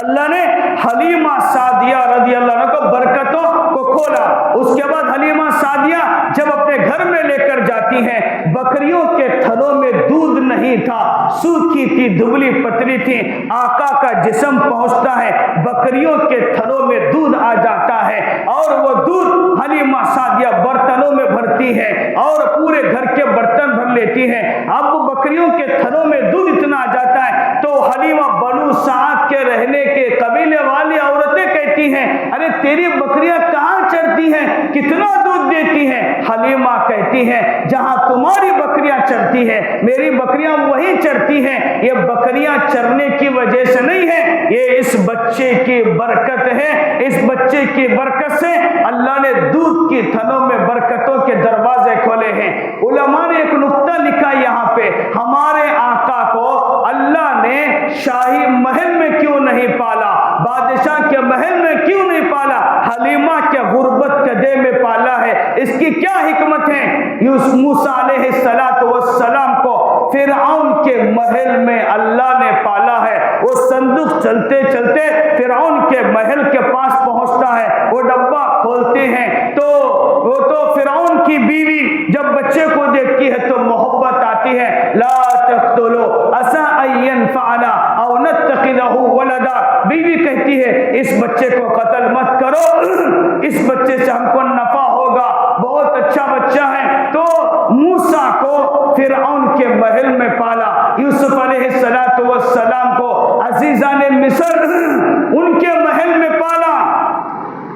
[SPEAKER 1] اللہ نے حلیمہ سعدیہ رضی اللہ عنہ کو برکتوں کو کھولا۔ اس کے بعد حلیمہ سعدیہ جب اپنے گھر میں لے کر جاتی ہیں، بکریوں کے تھنوں میں دودھ نہیں تھا، سوکھی تھی، دبلی پتلی تھی۔ آقا کا جسم پہنچتا ہے، بکریوں کے تھنوں میں دودھ آ جاتا ہے، اور وہ دودھ حلیمہ سعدیہ برتنوں میں بھرتی ہے اور پورے گھر کے برتن بھر لیتی ہے۔ اب بکریوں کے تھنوں میں دودھ اتنا آ جاتا ہے تو حلیمہ بنو سعد کے رہنے کے قبیلے والی عورتیں کہتی ہیں ارے تیری بکریاں کہاں چرتی ہیں، کتنا دودھ دیتی ہیں؟ حلیمہ کہتی ہیں جہاں تمہاری بکریاں چرتی ہیں میری بکریاں وہیں چرتی ہیں۔ یہ بکریاں چرنے کی وجہ سے نہیں ہے، یہ اس بچے کی برکت ہے، اس بچے کی برکت سے اللہ نے دودھ کی تھنوں میں برکتوں کے دروازے کھولے ہیں۔ علماء نے ایک نقطہ لکھا یہاں پہ، ہمارے آقا کو اللہ نے شاہی محل میں کیوں نہیں پالا، بادشاہ کے محل میں کیوں نہیں پالا، حلیمہ کے غربت قدے میں پالا ہے؟ اس کی کیا حکمت ہے؟ موسیٰ علیہ السلام کو فرعون کے محل میں اللہ نے پالا ہے۔ وہ صندوق چلتے چلتے فرعون کے محل کے پاس پہنچتا ہے، وہ ڈبہ کھولتے ہیں تو فرعون کی بیوی جب بچے کو دیکھتی ہے تو محبت آتی ہے، لا تقتلوا عسى ان ينفعنا او نتخذه ولدا۔ بیوی کہتی ہے اس بچے کو قتل مت کرو، اس بچے سے ہم کو نفع ہوگا، بہت اچھا بچہ ہے۔ تو موسیٰ کو فرعون کے محل میں پالا، یوسف علیہ السلام کو عزیزان مصر ان کے محل میں پالا،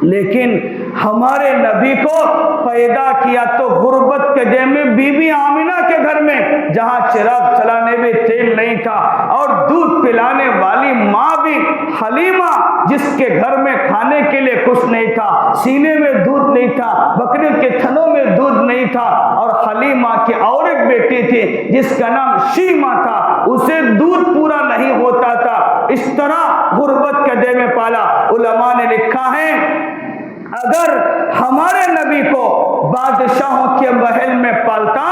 [SPEAKER 1] لیکن ہمارے نبی کو پیدا کیا تو غربت کے دے میں بی بی آمنہ کے گھر میں، جہاں چراغ چلانے میں تیل نہیں تھا اور دودھ پلانے والی ماں بھی حلیمہ، جس کے گھر میں کھانے کے لیے کچھ نہیں تھا، سینے میں دودھ نہیں تھا، بکری کے تھنوں میں دودھ نہیں تھا، اور حلیمہ کی اور ایک بیٹی تھی جس کا نام شیمہ تھا، اسے دودھ پورا نہیں ہوتا تھا، اس طرح غربت کے دے میں پالا۔ علماء نے لکھا ہے اگر ہمارے نبی کو بادشاہوں کے محل میں پالتا،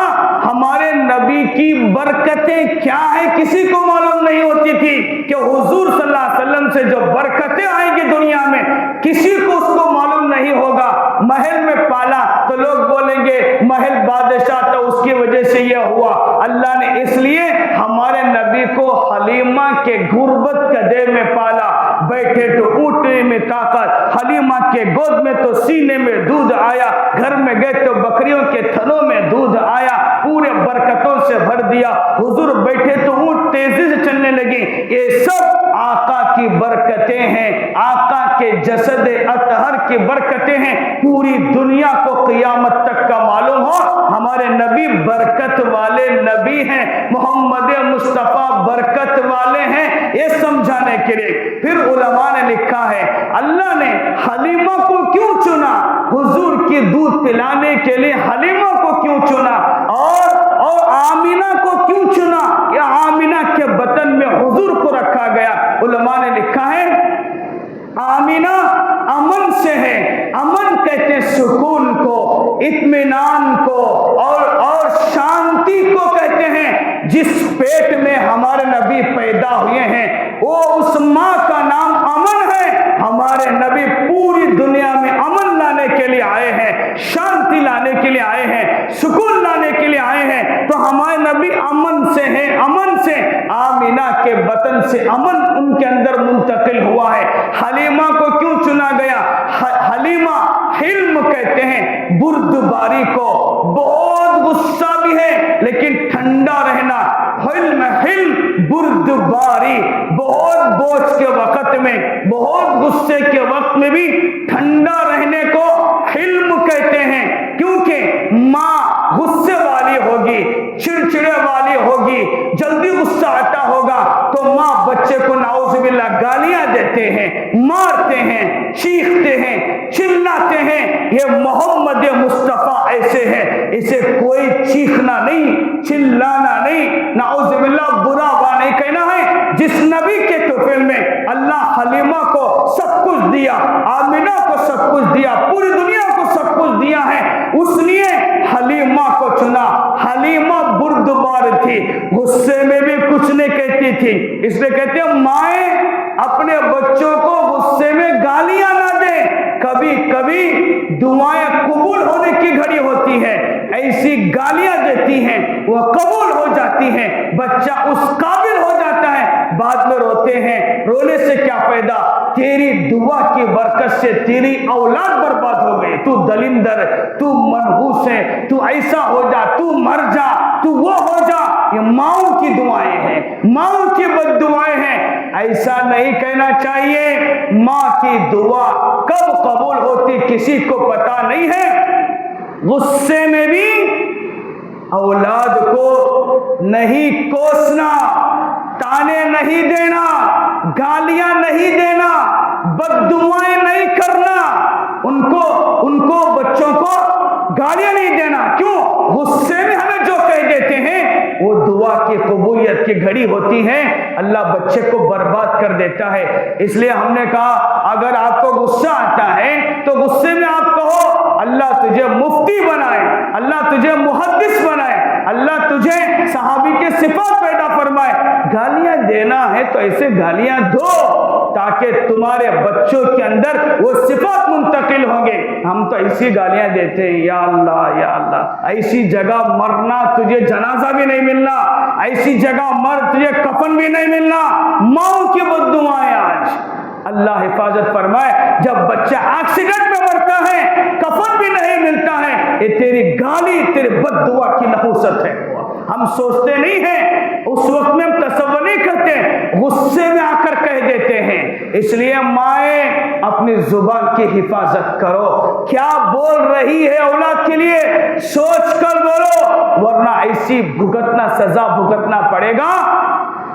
[SPEAKER 1] ہمارے نبی کی برکتیں کیا ہیں کسی کو معلوم نہیں ہوتی تھی، کہ حضور صلی اللہ علیہ وسلم سے جو برکتیں آئیں گی دنیا میں کسی کو اس کو معلوم نہیں ہوگا۔ محل میں پالا تو لوگ کے غربت کے دے میں پالا، بیٹھے تو اٹھنے میں طاقت، حلیمہ کے گود میں تو سینے میں دودھ آیا، گھر میں گئے تو بکریوں کے تھنوں میں دودھ آیا، پورے برکتوں سے بھر دیا۔ حضور بیٹھے تو اونٹ تیزی سے چلنے لگے۔ یہ سب آقا کی برکتیں ہیں، آقا کے جسد اطہر کی برکتیں ہیں۔ پوری دنیا کو قیامت تک کا معلوم ہو ہمارے نبی برکت والے نبی ہیں، محمد مصطفیٰ برکت والے ہیں، یہ سمجھانے کے لیے پھر علماء نے لکھا ہے اللہ نے حلیمہ کو کیوں چنا، حضور کی دودھ پلانے کے لیے حلیمہ کو کیوں چنا، اور آمینہ کو کیوں چنا، یا آمینہ کے بطن میں حضور کو رکھا گیا۔ علماء نے لکھا ہے آمینہ امن سے ہے، امن کہتے ہیں سکون کو، اطمینان کو، اور شانتی کو کہتے ہیں۔ جس پیٹ میں ہمارے نبی پیدا ہوئے ہیں وہ اس ماں کا نام امن ہے۔ ہمارے نبی پوری دنیا میں امن لانے کے لیے آئے ہیں، شانتی لانے کے لیے آئے ہیں، سکون لانے کے لیے آئے ہیں، تو ہمارے نبی امن سے ہیں، امن سے آمینہ کے بطن سے امن ان کے اندر منتقل ہوا ہے۔ حلیمہ کو کیوں چنا گیا؟ حلیمہ حلم کہتے ہیں بردباری کو، بہت غصہ بھی ہے لیکن ٹھنڈا رہنا، حلم بردباری، بہت بوجھ کے وقت میں، بہت غصے کے وقت میں بھی ٹھنڈا رہنے کو حلم کہتے ہیں، کیونکہ ماں غصے والی ہوگی، چڑچڑے والی ہوگی، جلدی غصہ آتا ہوگا تو ماں بچے کو نعوذ باللہ گالیاں دیتے ہیں، مارتے ہیں، چیختے ہیں، چلاتے ہیں۔ یہ محمد مصطفیٰ ایسے ہیں، اسے کوئی چیخنا نہیں، چلانا نہیں، نعوذ باللہ برا نہیں کہنا ہے۔ جس نبی کے طفیل میں اللہ حلیمہ کو سب کچھ دیا، آمینہ کو سب کچھ دیا، پوری دنیا کو سب کچھ دیا ہے، اس لیے حلیمہ کو چنا۔ حلیمہ بردبار تھی، غصے میں بھی کچھ نہیں کہتی تھی، اس لیے کہتے ہیں مائیں اپنے بچوں کو غصے میں گالیاں نہ دیں، کبھی کبھی دعائیں قبول ہونے کی گھڑی ہوتی ہے، ایسی گالیاں دیتی ہیں وہ قبول ہو جاتی ہیں، بچہ اس قابل ہو جاتا ہے، بعد میں روتے ہیں، رونے سے کیا فائدہ، تیری دعا کی برکت سے تیری اولاد برباد ہو گئی، تو دلندر، تو منحوس ہے، تو ایسا ہو جا، تو مر جا، تو وہ ہو جا۔ یہ ماؤں کی دعائیں ہیں، ماؤں کی بد دعائیں ہیں، ایسا نہیں کہنا چاہیے۔ ماں کی دعا کب قبول ہوتی کسی کو پتا نہیں ہے۔ غصے میں بھی اولاد کو نہیں کوسنا، تانے نہیں دینا، گالیاں نہیں دینا، بد دعائیں نہیں کرنا، ان کو بچوں کو گالیاں نہیں دینا۔ کیوں؟ غصے میں ہمیں جو کہہ دیتے ہیں وہ دعا کی قبولیت کی گھڑی ہوتی ہے، اللہ بچے کو برباد کر دیتا ہے۔ اس لیے ہم نے کہا اگر آپ کو غصہ آتا ہے تو غصے میں آپ کہو اللہ تجھے مفتی بنائے، اللہ تجھے محدث بنائے، اللہ تجھے صحابی کے صفات پیدا فرمائے۔ گالیاں دینا ہے تو ایسے گالیاں دو تاکہ تمہارے بچوں کے اندر وہ صفات منتقل ہوں گے۔ ہم تو ایسی گالیاں دیتے ہیں، یا اللہ یا اللہ، ایسی جگہ مرنا تجھے جنازہ بھی نہیں ملنا، ایسی جگہ مر تجھے کفن بھی نہیں ملنا، ماؤں کی بد دعائیں آج اللہ حفاظت فرمائے۔ جب بچہ ایکسیڈنٹ میں مرتا ہے کفن بھی نہیں ملتا ہے، یہ تیری گالی، تیری بد دعا کی نحوست ہے۔ ہم سوچتے نہیں ہیں، اس وقت میں ہم تصور نہیں کرتے، غصے میں آ کر کہہ دیتے ہیں۔ اس لیے مائیں اپنی زبان کی حفاظت کرو، کیا بول رہی ہے اولاد کے لیے سوچ کر بولو، ورنہ ایسی بھگتنا سزا بھگتنا پڑے گا،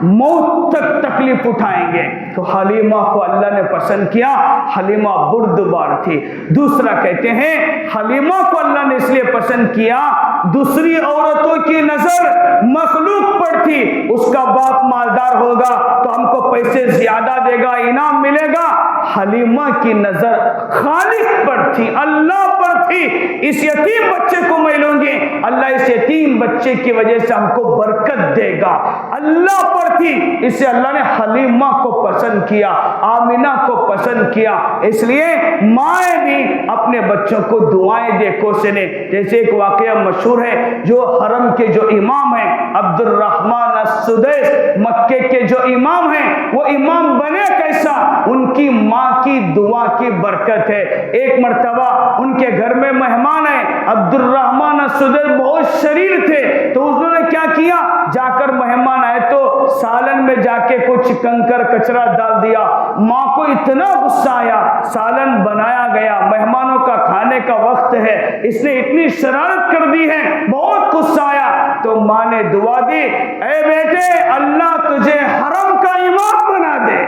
[SPEAKER 1] موت تک تکلیف اٹھائیں گے۔ تو حلیمہ کو اللہ نے پسند کیا، حلیمہ بردبار تھی۔ دوسرا کہتے ہیں حلیمہ کو اللہ نے اس لیے پسند کیا، دوسری عورتوں کی نظر مخلوق پر تھی، اس کا باپ مالدار ہوگا تو ہم کو پیسے زیادہ دے گا، انعام ملے گا، حلیمہ کی نظر خالق پر تھی، اللہ پر تھی۔ اس یتیم بچے کو میں لوں گی، اللہ اس یتیم بچے کی وجہ سے ہم کو برکت دے گا، اللہ پر تھی، اسے اللہ نے حلیمہ کو پسند کیا، آمینہ کو پسند کیا۔ اس لیے مائیں بھی اپنے بچوں کو دعائیں دے کوسنے۔ جیسے ایک واقعہ مشہور ہے، جو حرم کے جو امام ہیں عبد الرحمن السدیس مکے کے جو امام ہیں وہ امام بنے کیسا؟ ان کی ماں کی دعا کی برکت ہے۔ ایک مرتبہ ان کے گھر میں مہمان آئے، عبد الرحمن السدیس بہت شریر تھے، تو انہوں نے کیا کیا، جا کر مہمان آئے تو سالن میں جا کے کچھ کنکر کچرا ڈال دیا۔ ماں کو اتنا غصہ آیا، سالن بنایا گیا، مہمانوں کا کھانے کا وقت ہے، اس نے اتنی شرارت کر دی ہے، بہت غصہ آیا۔ تو ماں نے دعا دی، اے بیٹے اللہ تجھے حرم کا امام بنا دے،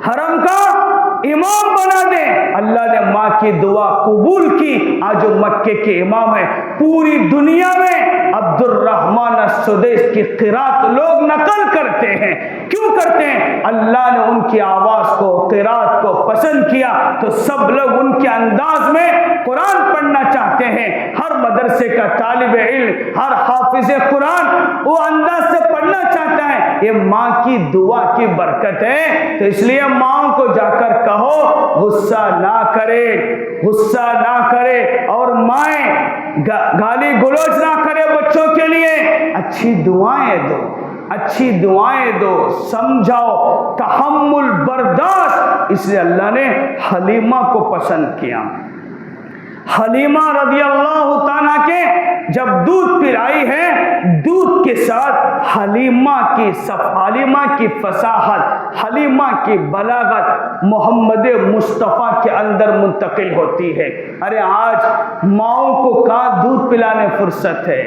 [SPEAKER 1] حرم کا امام بنا دے۔ اللہ نے ماں کی دعا قبول کی، آج وہ مکے کے امام ہیں۔ پوری دنیا میں عبد الرحمن السدیس کی قرات لوگ نقل کرتے ہیں، کیوں کرتے ہیں؟ اللہ نے ان کی آواز کو، قرات کو پسند کیا، تو سب لوگ ان کے انداز میں قرآن پڑھنا چاہتے ہیں۔ ہر مدرسے کا طالب علم، ہر حافظ قرآن وہ انداز سے پڑھنا چاہتا ہے، یہ ماں کی دعا کی برکت ہے۔ تو اس لیے ماں کو جا کر کہو غصہ نہ کرے، غصہ نہ کرے، اور مائیں گالی گلوچ نہ کرے بچوں کے لیے، اچھی دعائیں دو، اچھی دعائیں دو، سمجھاؤ، تحمل، برداشت۔ اس لیے اللہ نے حلیمہ کو پسند کیا۔ حلیمہ رضی اللہ تعالیٰ کے جب دودھ پلائی ہے، دودھ کے ساتھ حلیمہ کی فصاحت، حلیمہ کی بلاغت محمد مصطفیٰ کے اندر منتقل ہوتی ہے۔ ارے آج ماؤں کو کہاں دودھ پلانے فرصت ہے،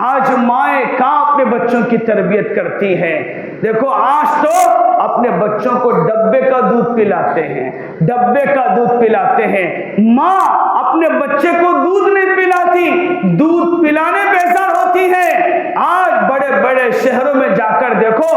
[SPEAKER 1] آج مائیں کہاں اپنے بچوں کی تربیت کرتی ہیں۔ دیکھو آج تو اپنے بچوں کو ڈبے کا دودھ پلاتے ہیں، ڈبے کا دودھ پلاتے ہیں۔ ماں اپنے بچے کو دودھ نہیں پلاتی، دودھ پلانے بیزار ہوتی ہے۔ آج بڑے بڑے شہروں میں جا کر دیکھو،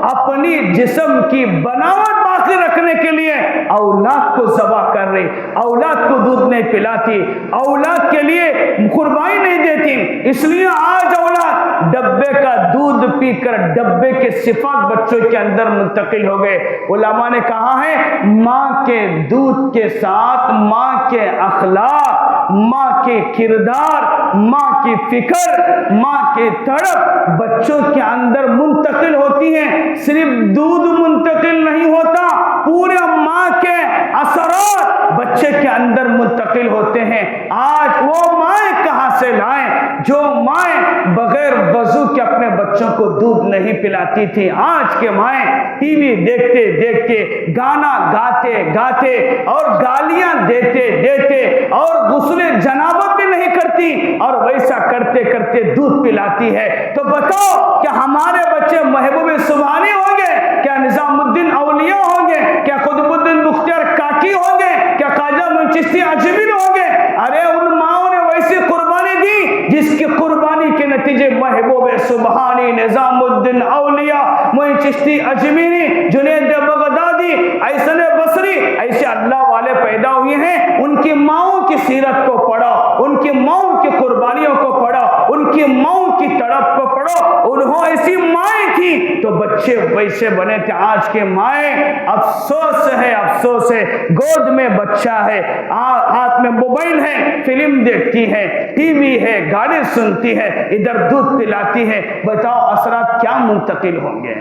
[SPEAKER 1] اپنی جسم کی بناوٹ باقی رکھنے کے لیے اولاد کو ذبح کر رہی، اولاد کو دودھ نہیں پلاتی، اولاد کے لیے قربانی نہیں دیتی۔ اس لیے آج اولاد ڈبے کا دودھ پی کر ڈبے کے صفات بچوں کے اندر منتقل ہو گئے۔ علماء نے کہا ہے ماں کے دودھ کے ساتھ ماں کے اخلاق، ماں کے کردار، ماں کی فکر، ماں کی تڑپ بچوں کے اندر منتقل ہوتی ہے۔ صرف دودھ منتقل نہیں ہوتا، پورے ماں کے اثرات بچے کے اندر منتقل ہوتے ہیں۔ آج وہ مائیں کہاں سے لائیں جو مائیں بغیر وضو کے اپنے بچوں کو دودھ نہیں پلاتی تھی؟ آج کے مائیں ٹی وی دیکھتے دیکھتے، گانا گاتے گاتے اور گالیاں دیتے دیتے اور غسل جنابت بھی نہیں کرتی، اور ویسا کرتے کرتے دودھ پلاتی ہے۔ تو بتاؤ کہ ہمارے بچے محبوب سبحانی ہوں گے؟ کیا نظام الدین اولیاء ہوں گے؟ کیا قطب الدین بختیار کاکی ہوں گے؟ کیا خواجہ معین چشتی اجمیری ہوں گے؟ ارے ان ماؤں نے ویسی قربانی دی جس کی قربانی کے نتیجے محبوب سبحانی، نظام الدین اولیاء، معین چشتی اجمیری، جنید بغدادی، احسن بصری، ایسے اللہ والے پیدا ہوئے ہیں۔ ان کی ماؤں کی سیرت کو پڑھو، ان کی ماؤں کی قربانیوں کو پڑھو، ان کی ماؤں کی تڑپ کو پڑھو۔ انہوں ایسی مائیں تھی تو بچے ویسے بنے تھے۔ آج کے مائیں افسوس ہے، افسوس ہے، گود میں بچہ ہے، ہاتھ میں موبائل ہے، فلم دیکھتی ہے، ٹی وی ہے، گانے سنتی ہے، ادھر دودھ پلاتی ہے۔ بتاؤ اثرات کیا منتقل ہوں گے؟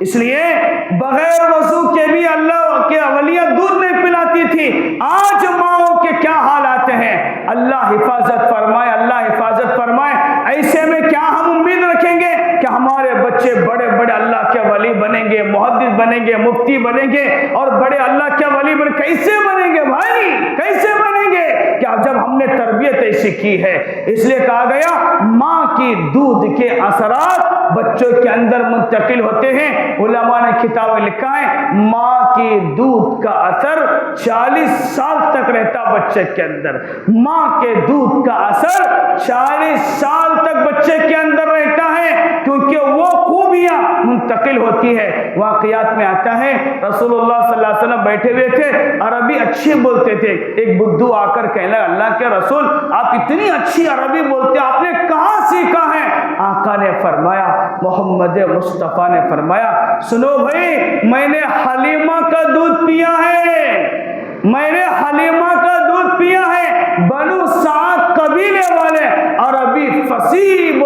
[SPEAKER 1] اس لیے بغیر وضو کے بھی اللہ کے اولیاء دودھ نہیں پلاتی تھی۔ آج ماؤں کے کیا حالات ہیں؟ اللہ حفاظت فرمائے، اللہ حفاظت فرمائے۔ ایسے میں کیا ہم امید رکھیں گے کہ ہمارے بچے بڑے بڑے اللہ کے ولی بنیں گے، محدث بنیں گے، مفتی بنیں گے، اور بڑے اللہ کے ولی کیسے بنیں گے بھائی؟ کیسے بنیں گے؟ کیا جب ہم نے تربیت ایسی کی ہے؟ اس لیے کہا گیا ماں کی دودھ کے اثرات بچوں کے اندر منتقل ہوتے ہیں۔ علماء نے کتابیں لکھا ہے ماں کی دودھ کا اثر 40 سال تک رہتا بچے کے اندر، ماں کے دودھ کا اثر 40 سال تک بچے کے اندر رہتا ہے، کیونکہ وہ خوبیاں منتقل ہوتی ہے۔ واقعات میں آتا ہے رسول اللہ صلی اللہ علیہ وسلم بیٹھے ہوئے تھے، عربی اچھی بولتے تھے۔ ایک بدھو آ کر کہنے لگا اللہ کے رسول آپ اتنی اچھی عربی بولتے آپ نے کہاں سیکھا ہے؟ آقا نے فرمایا، محمد مصطفیٰ نے فرمایا سنو بھائی، میں نے حلیمہ کا دودھ پیا ہے، میں نے حلیمہ کا دودھ پیا ہے۔ بنو سعد قبیلے والے عربی فصیح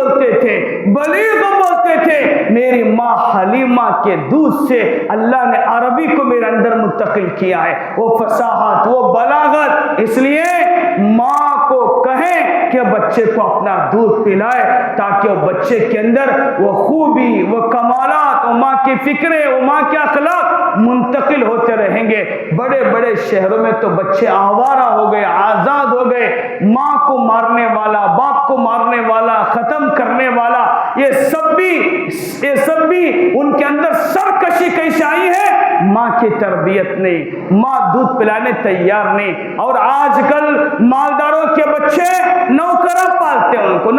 [SPEAKER 1] بلیغ بولتے تھے، میری ماں حلیمہ کے دودھ سے اللہ نے عربی کو میرے اندر منتقل کیا ہے، وہ فصاحت، وہ بلاغت۔ اس لیے ماں کو کہیں کہ بچے کو اپنا دودھ پلائے تاکہ وہ بچے کے اندر وہ خوبی، وہ کمالات، وہ ماں کی فکریں، وہ ماں کے اخلاق منتقل ہوتے رہیں گے۔ بڑے بڑے شہروں میں تو بچے آوارہ ہو گئے، آزاد ہو گئے، ماں کو مارنے والا، باپ کو مارنے والا، ختم کرنے والا، یہ سب بھی ان کے اندر سرکشی کیسے آئی ہے؟ ماں کی تربیت نہیں، ماں دودھ پلانے تیار نہیں۔ اور آج کل مالداروں کے بچے نوکرا پالتے ہیں، ان کو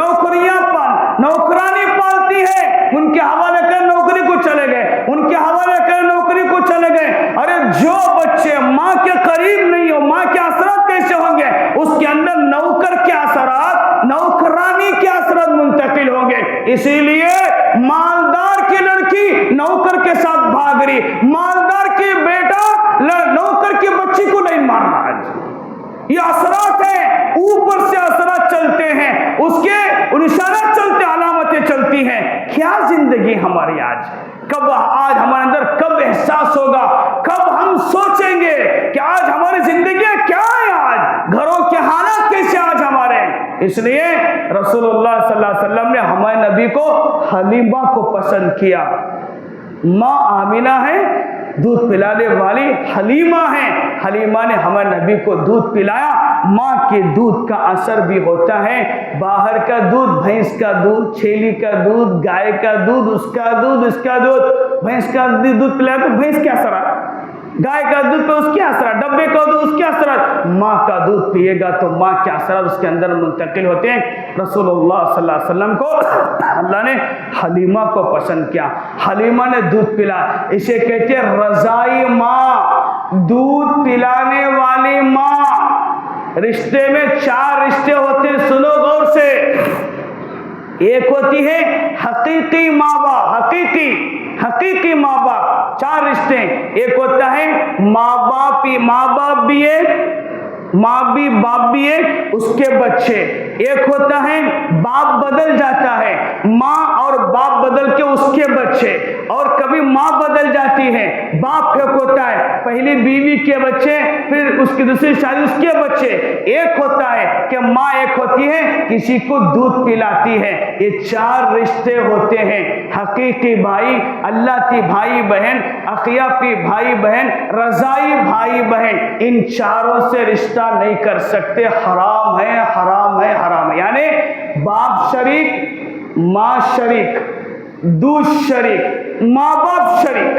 [SPEAKER 1] نوکرانی پالتی ہے، ان کے حوالے کر نوکری کو چلے گئے، ان کے حوالے کر نوکری کو چلے گئے۔ ارے جو بچے ماں کے قریب نہیں ہو، ماں کے اثرات کیسے ہوں گے؟ اس کے اندر نوکر کے اثرات، نوکرانی کے اثرات منتقل ہوں گے۔ اسی لیے مالدار کی لڑکی نوکر کے ساتھ بھاگ رہی، مالدار کی بیٹا نوکر کی بچی کو نہیں مار رہا ہے۔ یہ اثرات ہیں، اوپر سے اثرات چلتے ہیں، اس کے اشارات چلتے، علامتیں چلتی ہیں۔ کیا زندگی ہماری آج ہمارے اندر کب احساس ہوگا، کب ہم سوچیں گے کہ آج ہماری زندگی کیا ہے، آج گھروں کے حالات کیسے آج ہمارے۔ اس لیے رسول اللہ صلی اللہ علیہ وسلم نے ہمارے نبی کو حلیمہ کو پسند کیا۔ ماں آمینہ ہے، دودھ پلانے والی حلیمہ ہے، حلیمہ نے ہمارے نبی کو دودھ پلایا۔ ماں کے دودھ کا اثر بھی ہوتا ہے، باہر کا دودھ، بھینس کا دودھ، چھیلی کا دودھ، گائے کا دودھ، اس کا دودھ، بھینس کا دودھ پلایا تو بھینس کے اثرات، گائے کا دودھ پہ اس کے اثرات، ڈبے کا دودھ اس کے اثرات، ماں کا دودھ پیے گا تو ماں کے اثرات اس کے اندر منتقل ہوتے ہیں۔ رسول اللہ صلی اللہ علیہ وسلم کو اللہ نے حلیمہ کو پسند کیا، حلیمہ نے دودھ پلا، اسے کہتے ہیں رضائی ماں، دودھ پلانے والی ماں۔ رشتے میں 4 رشتے ہوتے ہیں، سنو غور سے۔ ایک ہوتی ہے حقیقی ماں باپ، حقیقی ماں باپ، 4 رشتے۔ ایک ہوتا ہے ماں باپ بھی ایک، ماں بھی باپ بھی ایک، اس کے بچے۔ ایک ہوتا ہے باپ بدل جاتا ہے، ماں اور باپ بدل کے اس کے بچے، اور کبھی ماں بدل جاتی ہے، باپ ایک ہوتا ہے، پہلی بیوی کے بچے، پھر اس کی دوسری شادی اس کے بچے۔ ایک ہوتا ہے کہ ماں ایک ہوتی ہے کسی کو دودھ پلاتی ہے۔ یہ 4 رشتے ہوتے ہیں، حقیقی بھائی، اللہ کی بھائی بہن، اخیافی بھائی بہن، رضائی بھائی بہن، ان 4 سے رشتہ نہیں کر سکتے، حرام ہے، حرام ہے، حرام ہے۔ یعنی باپ شریک، ماں شریک، دودھ شریک، ماں باپ شریک،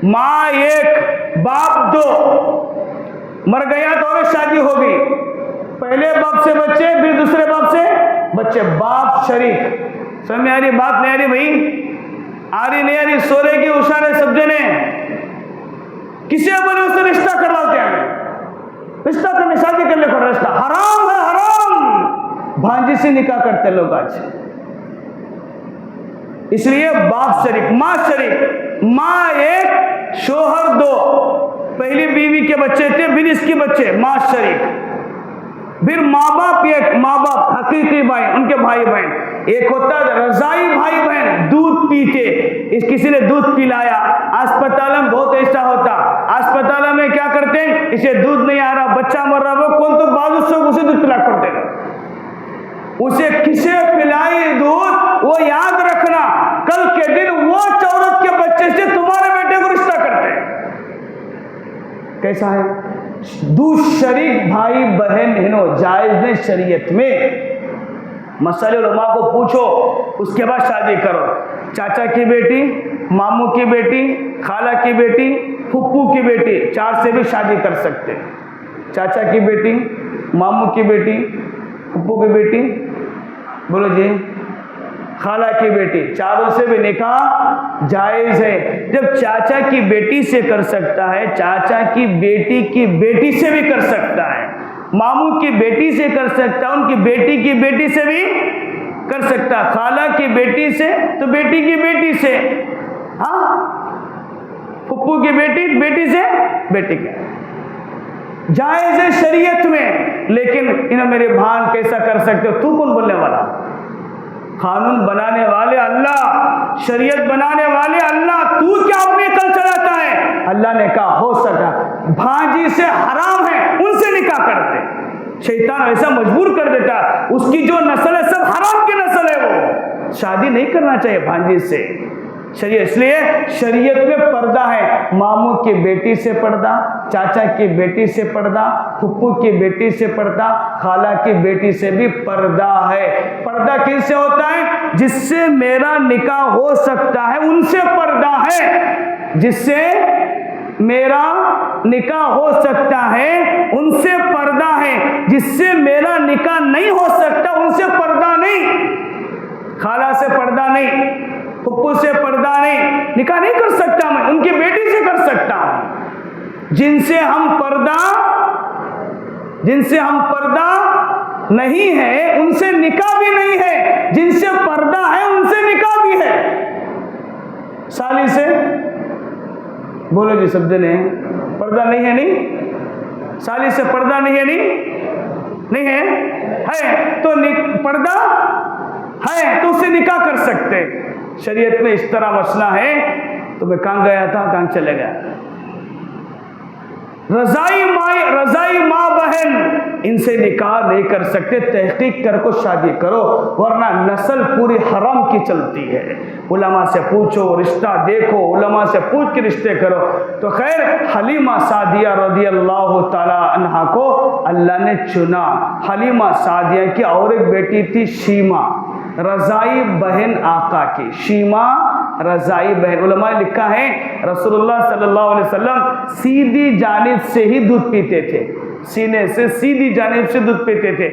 [SPEAKER 1] ماں ایک باپ 2، مر گیا تو اور شادی ہو گئی، پہلے باپ سے بچے، پھر دوسرے باپ سے بچے، باپ شریک۔ سمجھ میں آ رہی بات نہیں آ رہی بھائی؟ آ رہی نہیں آ رہی؟ سورے کی اشارے سب جنے کسی بولے اس سے رشتہ کر لاتے ہیں، رشتہ کرنے، شادی کرنے کو رشتہ حرام ہے، حرام۔ بھانجی سے نکاح کرتے لوگ آج۔ اس لیے باپ شریک، ماں شریک، ماں ایک، شوہر 2، پہلی بیوی کے بچے تھے، پھر اس کے بچے، ماں شریک۔ پھر ماں باپ ایک، ماں باپ حقیقی بھائی، ان کے بھائی بہن۔ ایک ہوتا ہے رضائی بھائی بہن، دودھ پیتے، کسی نے دودھ پلایا، اسپتال میں بہت ایسا ہوتا، اسپتال میں کیا کرتے ہیں، اسے دودھ نہیں آ رہا، بچہ مر رہا، وہ کون تو بازو سے اسے دودھ پلا کرتے ہیں، اسے کسے پلائی دودھ، وہ یاد رکھنا کل کے دن وہ عورت کے بچے سے تمہارے بیٹے کو رشتہ کرتے ہیں۔ کیسا ہے؟ دودھ شریک بھائی بہن ہنو جائز نہیں شریعت میں، مسئلے علماء کو پوچھو، اس کے بعد شادی کرو۔ چاچا کی بیٹی، ماموں کی بیٹی، خالہ کی بیٹی، پھپھو کی بیٹی، 4 سے بھی شادی کر سکتے۔ چاچا کی بیٹی، ماموں کی بیٹی، پھپھو کی بیٹی، بولو جی، خالہ کی بیٹی، 4 سے بھی نکاح جائز ہے۔ جب چاچا کی بیٹی سے کر سکتا ہے، چاچا کی بیٹی سے بھی کر سکتا ہے، ماموں کی بیٹی سے کر سکتا ہے، ان کی بیٹی سے بھی کر سکتا ہے، خالہ کی بیٹی سے تو بیٹی کی بیٹی سے، ہاں، پھپھو کی بیٹی سے بیٹی کے، جائز ہے شریعت میں۔ لیکن انہیں میرے بھان کیسا کر سکتے ہو؟ تو کون بولنے والا؟ قانون بنانے والے اللہ، شریعت بنانے والے اللہ، تو کیا اپنی عقل چلاتا ہے؟ اللہ نے کہا ہو سکا بھانجی سے حرام ہے ان سے نکاح کرتے، شیطان ایسا مجبور کر دیتا، اس کی جو نسل ہے سب حرام کی نسل ہے، وہ شادی نہیں کرنا چاہیے بھانجی سے۔ شریعت اس لیے شریعت میں پردہ ہے، ماموں کی بیٹی سے پردہ، چاچا کی بیٹی سے پردہ، پھپھو کی بیٹی سے پردہ، خالہ کی بیٹی سے بھی پردہ ہے۔ پردہ کس سے ہوتا ہے؟ جس سے میرا نکاح ہو سکتا ہے ان سے پردہ ہے، جس سے میرا نکاح ہو سکتا ہے ان سے پردہ ہے، جس سے میرا نکاح نہیں ہو سکتا ان سے پردہ نہیں۔ خالہ سے پردہ نہیں، پھپھو سے پردہ نہیں، نکاح نہیں کر سکتا میں، ان کی بیٹی سے کر سکتا ہوں۔ جن سے ہم پردہ نہیں ہے ان سے نکاح بھی نہیں ہے، جن سے پردہ ہے ان سے نکاح بھی ہے۔ سالی سے بولو جی، سب جنے پردہ نہیں ہے؟ نہیں، سالی سے پردہ نہیں ہے؟ نہیں ہے تو پردہ ہے تو اسے نکاح کر سکتے۔ شریعت میں اس طرح مسئلہ ہے۔ تو میں کہاں گیا تھا، کہاں چلے گیا؟ رضائی ماں بہن ان سے نکاح نہیں کر سکتے، تحقیق کر کو شادی کرو ورنہ نسل پوری حرام کی چلتی ہے۔ علماء سے پوچھو، رشتہ دیکھو، علماء سے پوچھ کے رشتے کرو۔ تو خیر حلیمہ سعدیہ رضی اللہ تعالی عنہا کو اللہ نے چنا۔ حلیمہ سعدیہ کی اور ایک بیٹی تھی شیمہ، رضائی بہن آقا کی، شیمہ رضائی بہن۔ علماء نے لکھا ہے رسول اللہ صلی اللہ علیہ وسلم سیدھی جانب سے ہی دودھ پیتے تھے، سینے سے سیدھی جانب سے دودھ پیتے تھے،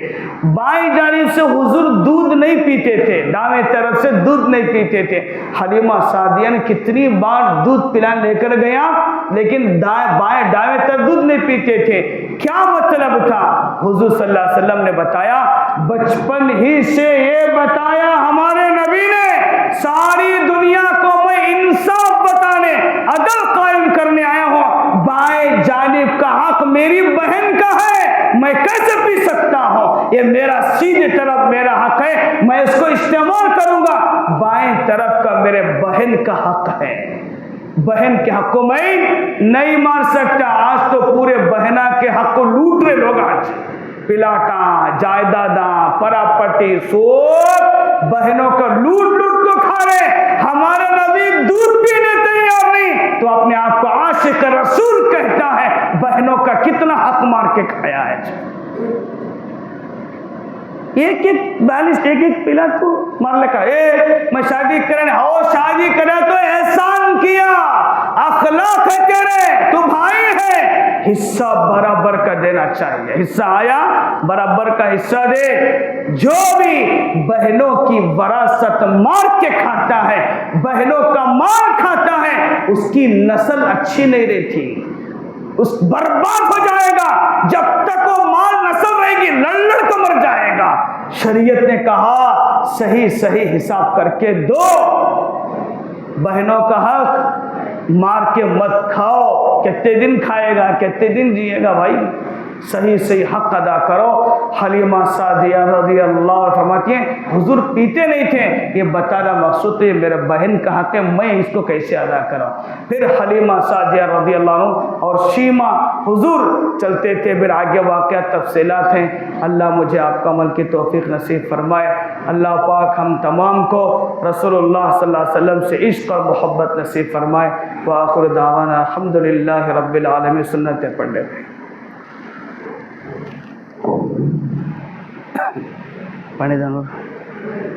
[SPEAKER 1] بائیں جانب سے حضور دودھ نہیں پیتے تھے، دائیں طرف سے دودھ نہیں پیتے تھے۔ حلیمہ سعدیہ نے کتنی بار دودھ پلانے لے کر گیا لیکن دائیں طرف دودھ نہیں پیتے تھے۔ کیا مطلب تھا؟ حضور صلی اللہ علیہ وسلم نے بتایا، بچپن ہی سے یہ بتایا ہمارے نبی نے، ساری دنیا کو میں انصاف بتانے، عدل قائم کرنے آیا ہوں، بائیں جانب کا حق میری بہن کا ہے، میں کیسے پی سکتا ہوں؟ یہ میرا سیدھے طرف میرا حق ہے، میں اس کو استعمال کروں گا۔ بائیں طرف کا میرے بہن کا حق ہے، بہن کے حق کو میں نہیں مار سکتا۔ آج تو پورے بہنا کے حق کو لوٹ رہے لوگ، آج پلاٹاں، جائیداداں، پراپرٹی سب بہنوں کا لوٹ کو کھا رہے۔ ہمارا نبی دودھ پینے تیار نہیں تو اپنے آپ کو عاشق رسول کہتا ہے، بہنوں کا کتنا حق مار کے کھایا ہے۔ ایک پلا کو مار لکھا، میں شادی کرنے شادی کرے تو احسان کیا، اخلاق ہے تیرے، تو بھائی ہے، حصہ برابر کا دینا چاہیے، حصہ آیا برابر کا حصہ دے۔ جو بھی بہنوں کی وراثت مار کے کھاتا ہے، بہنوں کا مار کھاتا ہے، اس کی نسل اچھی نہیں رہتی، اس برباد ہو جائے گا۔ جب تک وہ مال نسل رہے گی لڑ کو مر جائے گا۔ شریعت نے کہا صحیح حساب کر کے دو، بہنوں کا حق مار کے مت کھاؤ، کتنے دن کھائے گا، کتنے دن جیے گا بھائی، صحیح حق ادا کرو۔ حلیمہ سعدیہ رضی اللہ عنہ فرماتی ہیں حضور پیتے نہیں تھے، یہ بتانا مقصود ہے میرے بہن کا حق ہے، میں اس کو کیسے ادا کروں۔ پھر حلیمہ سعدیہ رضی اللہ عنہ اور شیمہ حضور چلتے تھے، پھر آگے واقعات تفصیلات ہیں۔ اللہ مجھے آپ کا عمل کی توفیق نصیب فرمائے۔ اللہ پاک ہم تمام کو رسول اللہ صلی اللہ علیہ وسلم سے عشق اور محبت نصیب فرمائے۔ وآخر دعوانا الحمدللہ رب العالمین۔ سنتیں پڑھ لیتے ہیں، پانی دانو۔